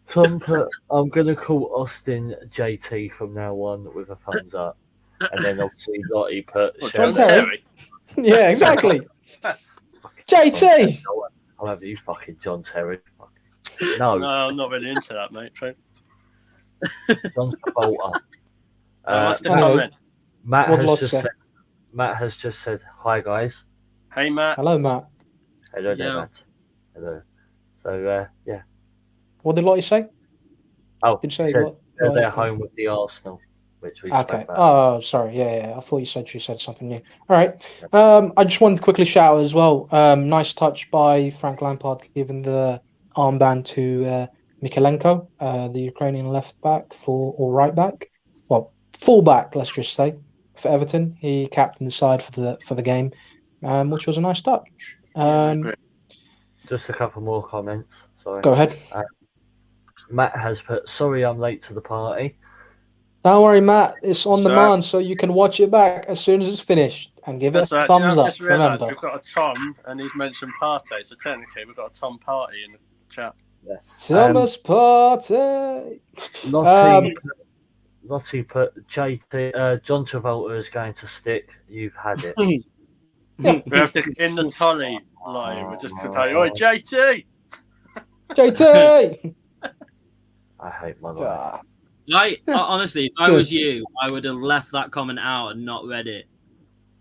Tom put, I'm gonna call Austin JT from now on with a thumbs up, and then obviously Lottie put What, Shell John Terry? Yeah, exactly. JT. I'll have you fucking John Terry. No, No, I'm not really into that, mate. Try. John Travolta. What's the anyway. comment? Matt What has Lottie just say? said. Matt has just said, "Hi guys." Hey, Matt. Hello, Matt. Hello there, Yeah. Matt. Hello. So yeah. What did Lottie say? Oh, Did you say he said what? they're home with the Arsenal, which we Okay. spoke about. Oh, sorry. Yeah. I thought you said something new. All right. I just wanted to quickly shout out as well. Nice touch by Frank Lampard giving the armband to Mikalenko, the Ukrainian left back or right back. Well, full back, let's just say, for Everton. He captained the side for the game, which was a nice touch. I agree. Just a couple more comments. Sorry. Go ahead. Matt has put, "Sorry, I'm late to the party." Don't worry, Matt. It's on So- demand, so you can watch it back as soon as it's finished and give it That's a right. thumbs I've up. just realised Remember. we've got a Tom, and he's mentioned Partey, so technically we've got a Tom Party in the chat. Thomas Partey. Lottie put JT, John Travolta is going to stick. You've had it. We have to in the Tolly line. We're just going to tell you, "Oi, JT!" JT. I hate my life. Honestly, if I was you, I would have left that comment out and not read it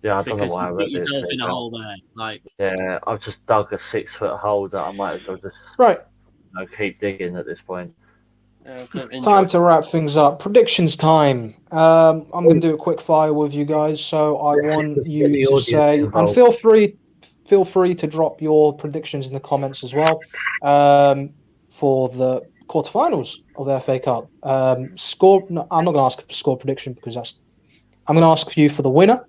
Yeah, I don't know because why I you read put yourself it. in a hole there. Like, Yeah, I've just dug a 6-foot hole that I might as well just Right. keep digging at this point. Time to wrap things up. Predictions time. I'm going to do a quick fire with you guys. So I want Get you the to audience say, and involved. feel free to drop your predictions in the comments as well for the quarterfinals of the FA Cup. Score. No, I'm not going to ask for score prediction because I'm going to ask you for the winner,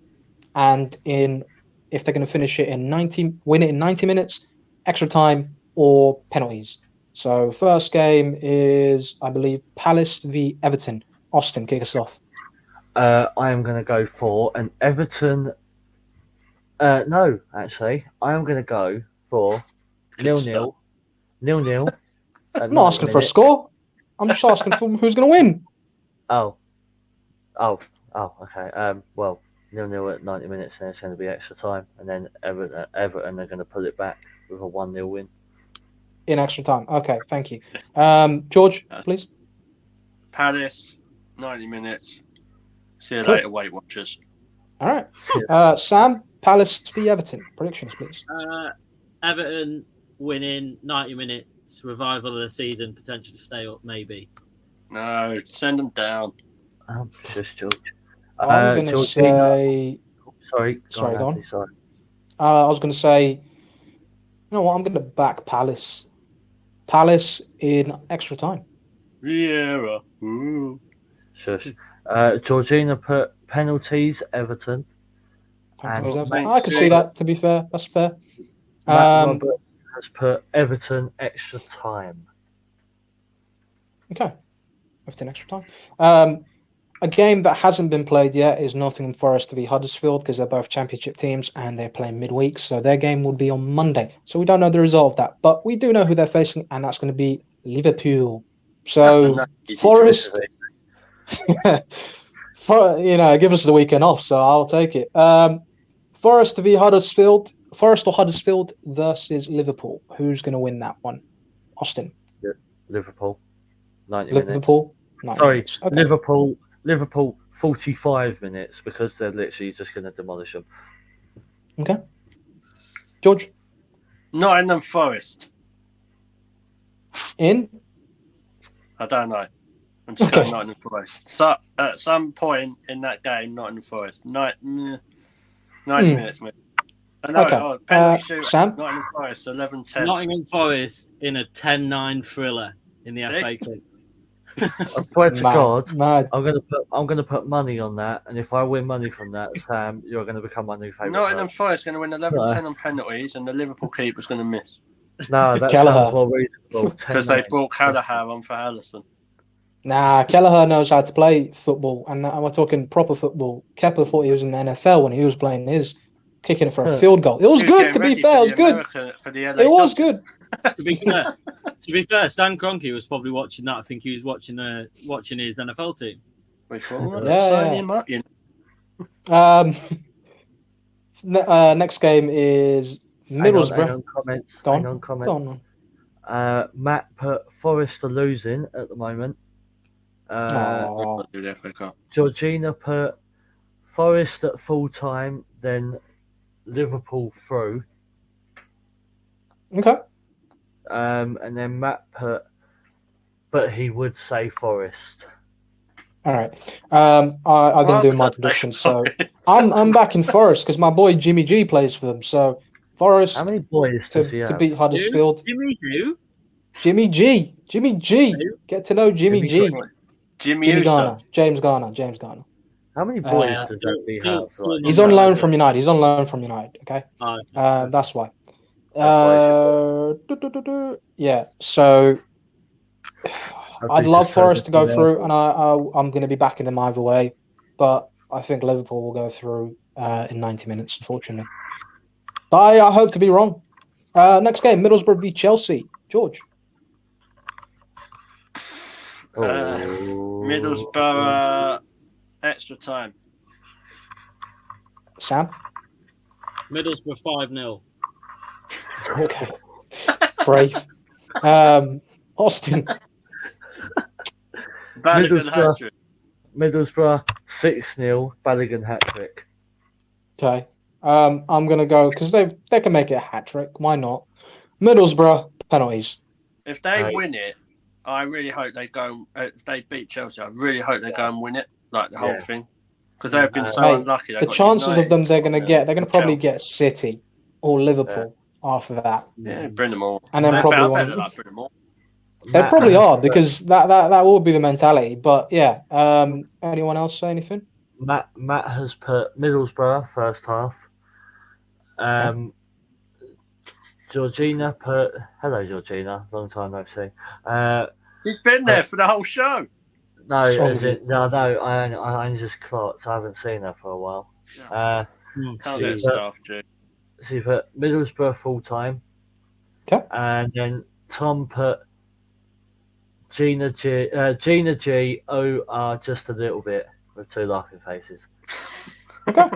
and if they're going to finish it win it in 90 minutes, extra time, or penalties. So first game is, I believe, Palace v Everton. Austin, kick us off. I am going to go for an Everton. No, actually, I am going to go for 0-0. 0-0. I'm not asking for a score. I'm just asking for who's going to win. Oh, okay. Well, 0-0 at 90 minutes, and it's going to be extra time, and then Everton are going to pull it back with a 1-0 win. In extra time. Okay, thank you. George, please. Palace, 90 minutes. See you Cool. later, Weight Watchers. All right. Sam, Palace v Everton. Predictions, please. Everton winning 90 minutes, revival of the season, potentially stay up, maybe. No, send them down. Just George. I'm going to say... Sorry, go on. Andy, sorry. I was going to say, you know what? I'm going to back Palace. Palace in extra time. Vieira. Ooh. Shush. Georgina put penalties, Everton. I can see that, to be fair. That's fair. Matt Roberts has put Everton extra time. Okay. Everton extra time. A game that hasn't been played yet is Nottingham Forest v Huddersfield because they're both championship teams and they're playing midweek. So their game will be on Monday. So we don't know the result of that. But we do know who they're facing, and that's going to be Liverpool. So Forest... give us the weekend off, so I'll take it. Forest v Huddersfield. Forest or Huddersfield versus Liverpool. Who's going to win that one? Austin. Liverpool. 90 Liverpool. minutes. Sorry, okay. Liverpool 45 minutes because they're literally just going to demolish them. Okay. George. Nottingham Forest. In? I don't know. I'm just going Nottingham Forest. So at some point in that game, Nottingham Forest. 90 minutes, mate. Penalty shootout. Sam? Nottingham Forest, 11-10. Nottingham Forest in a 10-9 thriller in the FA Cup. I swear to God, mad. I'm gonna put money on that, and if I win money from that, Sam, you're gonna become my new favourite. Nottingham Forest going to win 11-10 on penalties, and the Liverpool keeper's going to miss. No, that Kelleher. sounds more reasonable. Because they brought Callagher on for Allison. Nah, Kelleher knows how to play football, and we're talking proper football. Kepa thought he was in the NFL when he was playing his, kicking it for a field goal. It was good, to be fair. It was good. It was good. To be fair, Stan Kroenke was probably watching that. I think he was watching his NFL team. We thought, Yeah, sign yeah. him up, you know. Next game is Middlesbrough. Hang on, comments. Go Hang on. on, comments. Go on. Matt put Forest are losing at the moment. Aw. Georgina put Forest at full time, then Liverpool through. Okay. And then Matt put, but he would say Forest. All right. I didn't do my prediction, so I'm back in Forest because my boy Jimmy G plays for them. So Forest How many boys does he to have? beat Huddersfield. Jimmy who? Jimmy G. Get to know Jimmy G. Jimmy Garner. James Garner. How many boys does still- that he still- have? still Like, not He's on No, loan is from it? United. Okay. That's why. Yeah. So I'd love Forest to go through, and I'm going to be backing them either way. But I think Liverpool will go through in 90 minutes, unfortunately. But I hope to be wrong. Next game, Middlesbrough v Chelsea. George. Middlesbrough extra time. Sam. Middlesbrough 5-0. Okay. Brave. Austin. Balogun hat-trick. Middlesbrough 6-0, Balogun hat-trick. Okay. I'm gonna go because they can make it a hat trick. Why not? Middlesbrough penalties. If they win it, I really hope they go. If they beat Chelsea, I really hope they go and win it, like the whole thing, because they've been so unlucky. The chances of them they're gonna probably get City or Liverpool after that. Yeah, bring them all. And then I probably bet bring them all. They probably are because that will be the mentality. But yeah, anyone else say anything? Matt has put Middlesbrough first half. Georgina put hello Georgina, long time no see. He's been there for the whole show. No, is it? No, I only just clocked. I haven't seen her for a while. Can't get staff, Jay. She put Middlesbrough full time. Okay. And then Tom put Gina G, just a little bit with 2 laughing faces. Okay.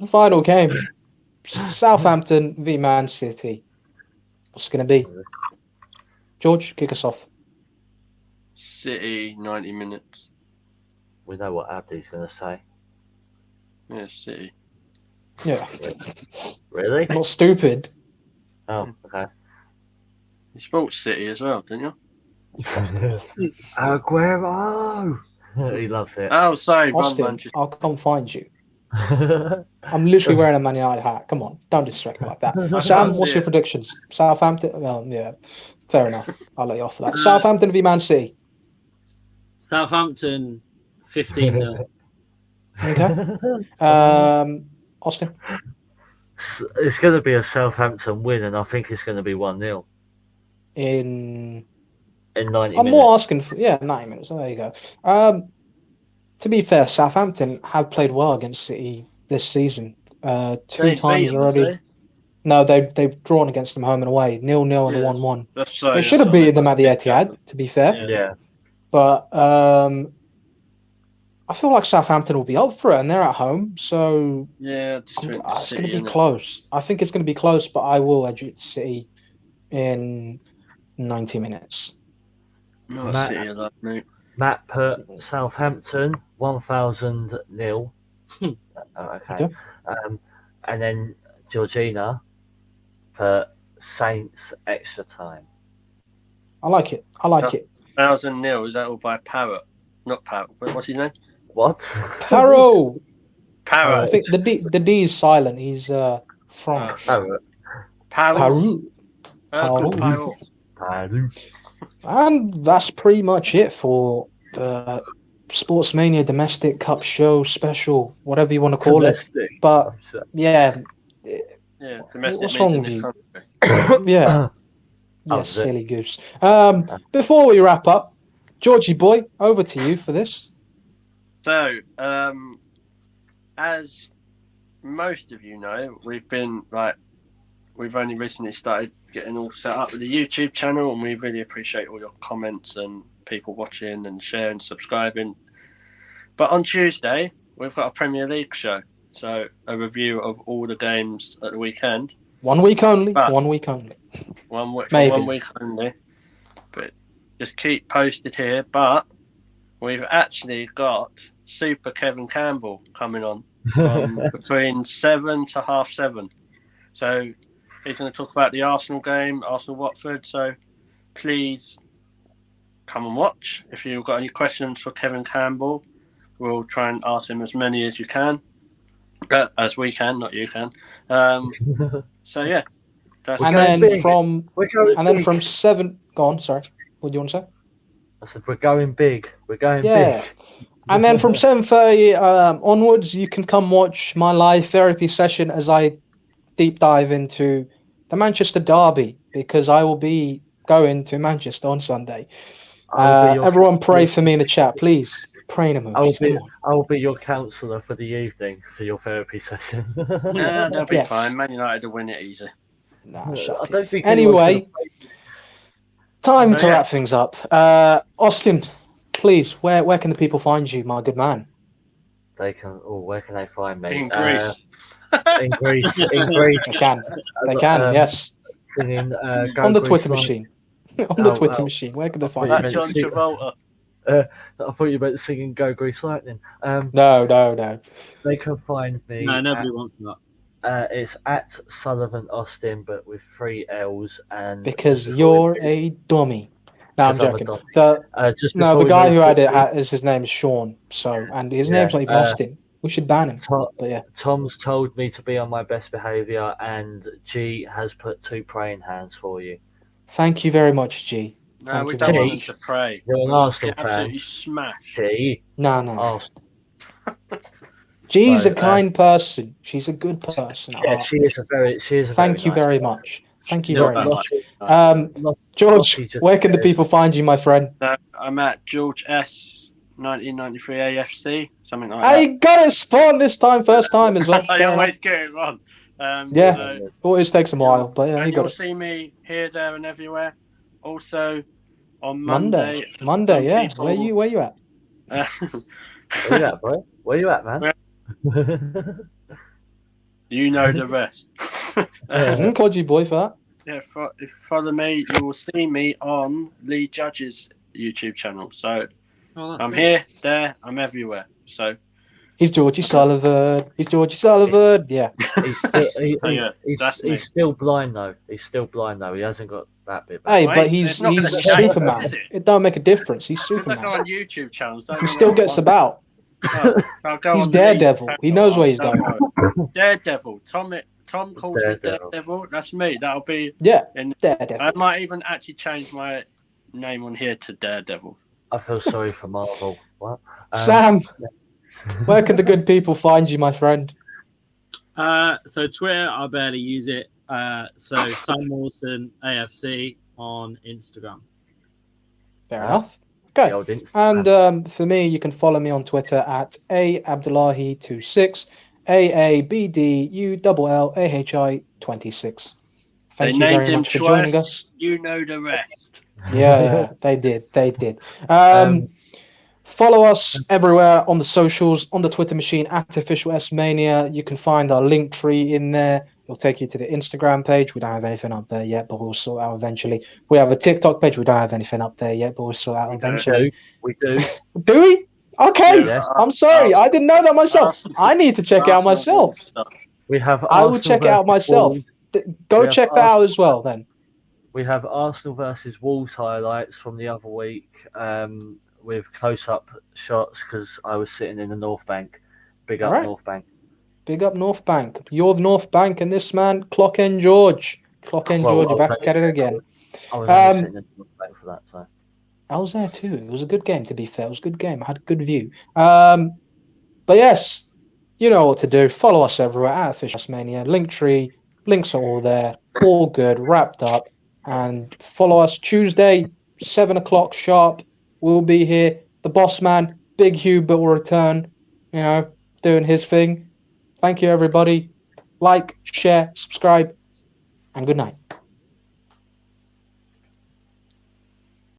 Final game. Southampton v Man City. What's it going to be? George, kick us off. City, 90 minutes. We know what Abdi's going to say. Yeah, City. Yeah. Really? Not stupid. Oh, okay. You spelled City as well, didn't you? Aguero! He loves it. Oh, sorry, Austin, I'll come find you. I'm literally wearing a Man United hat. Come on, don't distract me like that. Sam, what's your predictions? Southampton? Well, yeah, fair enough. I'll let you off for that. Southampton v Man City. Southampton 15-0. Okay. Austin? It's going to be a Southampton win, and I think it's going to be 1-0. In 90 minutes. I'm more asking for 90 minutes. There you go. To be fair, Southampton have played well against City this season. 2 times already. No, they've drawn against them home and away. 0-0 and 1-1. They should have beaten them at the Etihad, to be fair. Yeah. But I feel like Southampton will be up for it, and they're at home, so it's going to be close. I think it's going to be close, but I will edge it to City in 90 minutes. Matt put Southampton 1,000-0. Okay. And then Georgina put Saints extra time. I like it. 1,000-0. Is that all by Parrot? Not Parrot. What's his name? What? Parrot. Parrot. I think the D is silent. He's French. Parrot. And that's pretty much it for the Sportsmania Domestic Cup Show special, whatever you want to call it. But yeah, domestic. what's wrong with you? Yeah. Oh, Yes, is it? silly goose. Before we wrap up, Georgie boy, over to you for this. So, as most of you know, we've only recently started getting all set up with the YouTube channel, and we really appreciate all your comments and people watching and sharing, subscribing. But on Tuesday, we've got a Premier League show, so a review of all the games at the weekend. 1 week only. But- 1 week only. For Maybe. 1 week only. But just keep posted here. But we've actually got Super Kevin Campbell coming on from between 7 to 7:30. So he's going to talk about the Arsenal game, Arsenal-Watford. So please come and watch. If you've got any questions for Kevin Campbell, we'll try and ask him as many as you can. As we can, not you can. So yeah. That's And going then big. from We're going and then big. from 7. Go on. Sorry. What do you want to say? I said we're going big. We're going Yeah. big. And then from 7:30 onwards, you can come watch my live therapy session as I deep dive into the Manchester derby, because I will be going to Manchester on Sunday. I'll be your Everyone pray counsellor. for me in the chat, please. Pray in emojis. Come on. I'll be your counsellor for the evening for your therapy session. Yeah, they'll be Yes. fine. Man United will win it easy. Nah, I shut don't it. think anyone's Anyway, time to wrap things up. Austin, please, where can the people find you, my good man? They can. Oh, where can they find me? In Greece. In Greece. In They Greece. can. They can, yes. Singing. Go On the Greece Twitter Light. machine. On the Oh, Twitter oh. machine. Where can they find Wait, you? That's John see- Travolta. I thought you meant singing "Go Grease Lightning." No. They can find me. No, nobody wants that. It's at Sullivan Austin, but with 3 L's and. Because just before you're we- a dummy. No, I'm Because I'm a joking. dummy. Just The before we guy move who had quickly, it is his name is Sean. So, and his Yeah, name's not even Austin. We should ban him. To- But yeah, Tom's told me to be on my best behaviour, and G has put 2 praying hands for you. thank you very much, G. No, Thank we you don't very want much. them to pray. You're an We want Arsenal to get fan. absolutely smashed. G. No. Arsenal. G's So, a kind person. She's a good person. at Yeah, heart. she is a very. Thank you nice very person. much. Thank you Not very that much. much. George, Lottie just where can the says- people find you, my friend? So I'm at George S 1993 AFC, something like I got it spawned this time, first time as well. that. I Fair always enough. get it wrong. Yeah. So, Always takes a while, but yeah, and you got you'll it. see me here, there, and everywhere. Also on Monday, Monday. Monday, yeah. people- Where you at? Where you at, boy? Where you at, man? You know the rest. Codgy boy for that. Yeah, if you follow me, you will see me on Lee Judge's YouTube channel. So Oh, that's I'm it. here, there, I'm everywhere. So He's Georgie Sullivan. Yeah. He's still blind though. He's still blind though. He hasn't got that bit back. Hey, Wait, but it's he's not gonna change, Superman. is it? It don't make a difference. He's because I go Superman. on YouTube channels, don't He know still where I gets want. about. Oh, I'll go He's on the Daredevil. Leeds He channel. knows what he's I'll doing. go. Daredevil. Tom calls me Daredevil. Daredevil. That's me. That'll be. Yeah. And Daredevil. I might even actually change my name on here to Daredevil. I feel sorry for Marvel. What? Sam, where can the good people find you, my friend? So Twitter, I barely use it. So Sam Wilson AFC on Instagram. Fair Ah. enough. the Okay. old Instagram. And for me, you can follow me on Twitter at aabdullahi26, AABDULLAHI26. Thank you named very him much for twice. joining us. You know the rest. Yeah, they did. Um, Follow us everywhere on the socials, on the Twitter machine at Official S Mania. You can find our link tree in there. It'll take you to the Instagram page. We don't have anything up there yet, but we'll sort out eventually. We have a TikTok page. We don't have anything up there yet, but we'll sort out eventually. We do. Do we? Okay. Yes. I'm sorry. I didn't know that myself. Arsenal- I need to check it out Arsenal myself. stuff. We have. I will Arsenal check it out versus myself. Wolves. Go We have check that out as well then. We have Arsenal versus Wolves highlights from the other week, with close-up shots because I was sitting in the North Bank. Big up Alright. North Bank. Big up North Bank. You're the North Bank, and this man, Clock End George. Clock End Well, George, I was back at it again. I was only Um, sitting in the North Bank for that, so. I was there too. It was a good game, to be fair. It was a good game. I had a good view. But yes, you know what to do. Follow us everywhere at Official Mania. Linktree, Links are all there, all good, wrapped up. And follow us Tuesday, 7 o'clock sharp. We'll be here. The boss man, Big Hubert, will return, doing his thing. Thank you, everybody. Like, share, subscribe, and good night.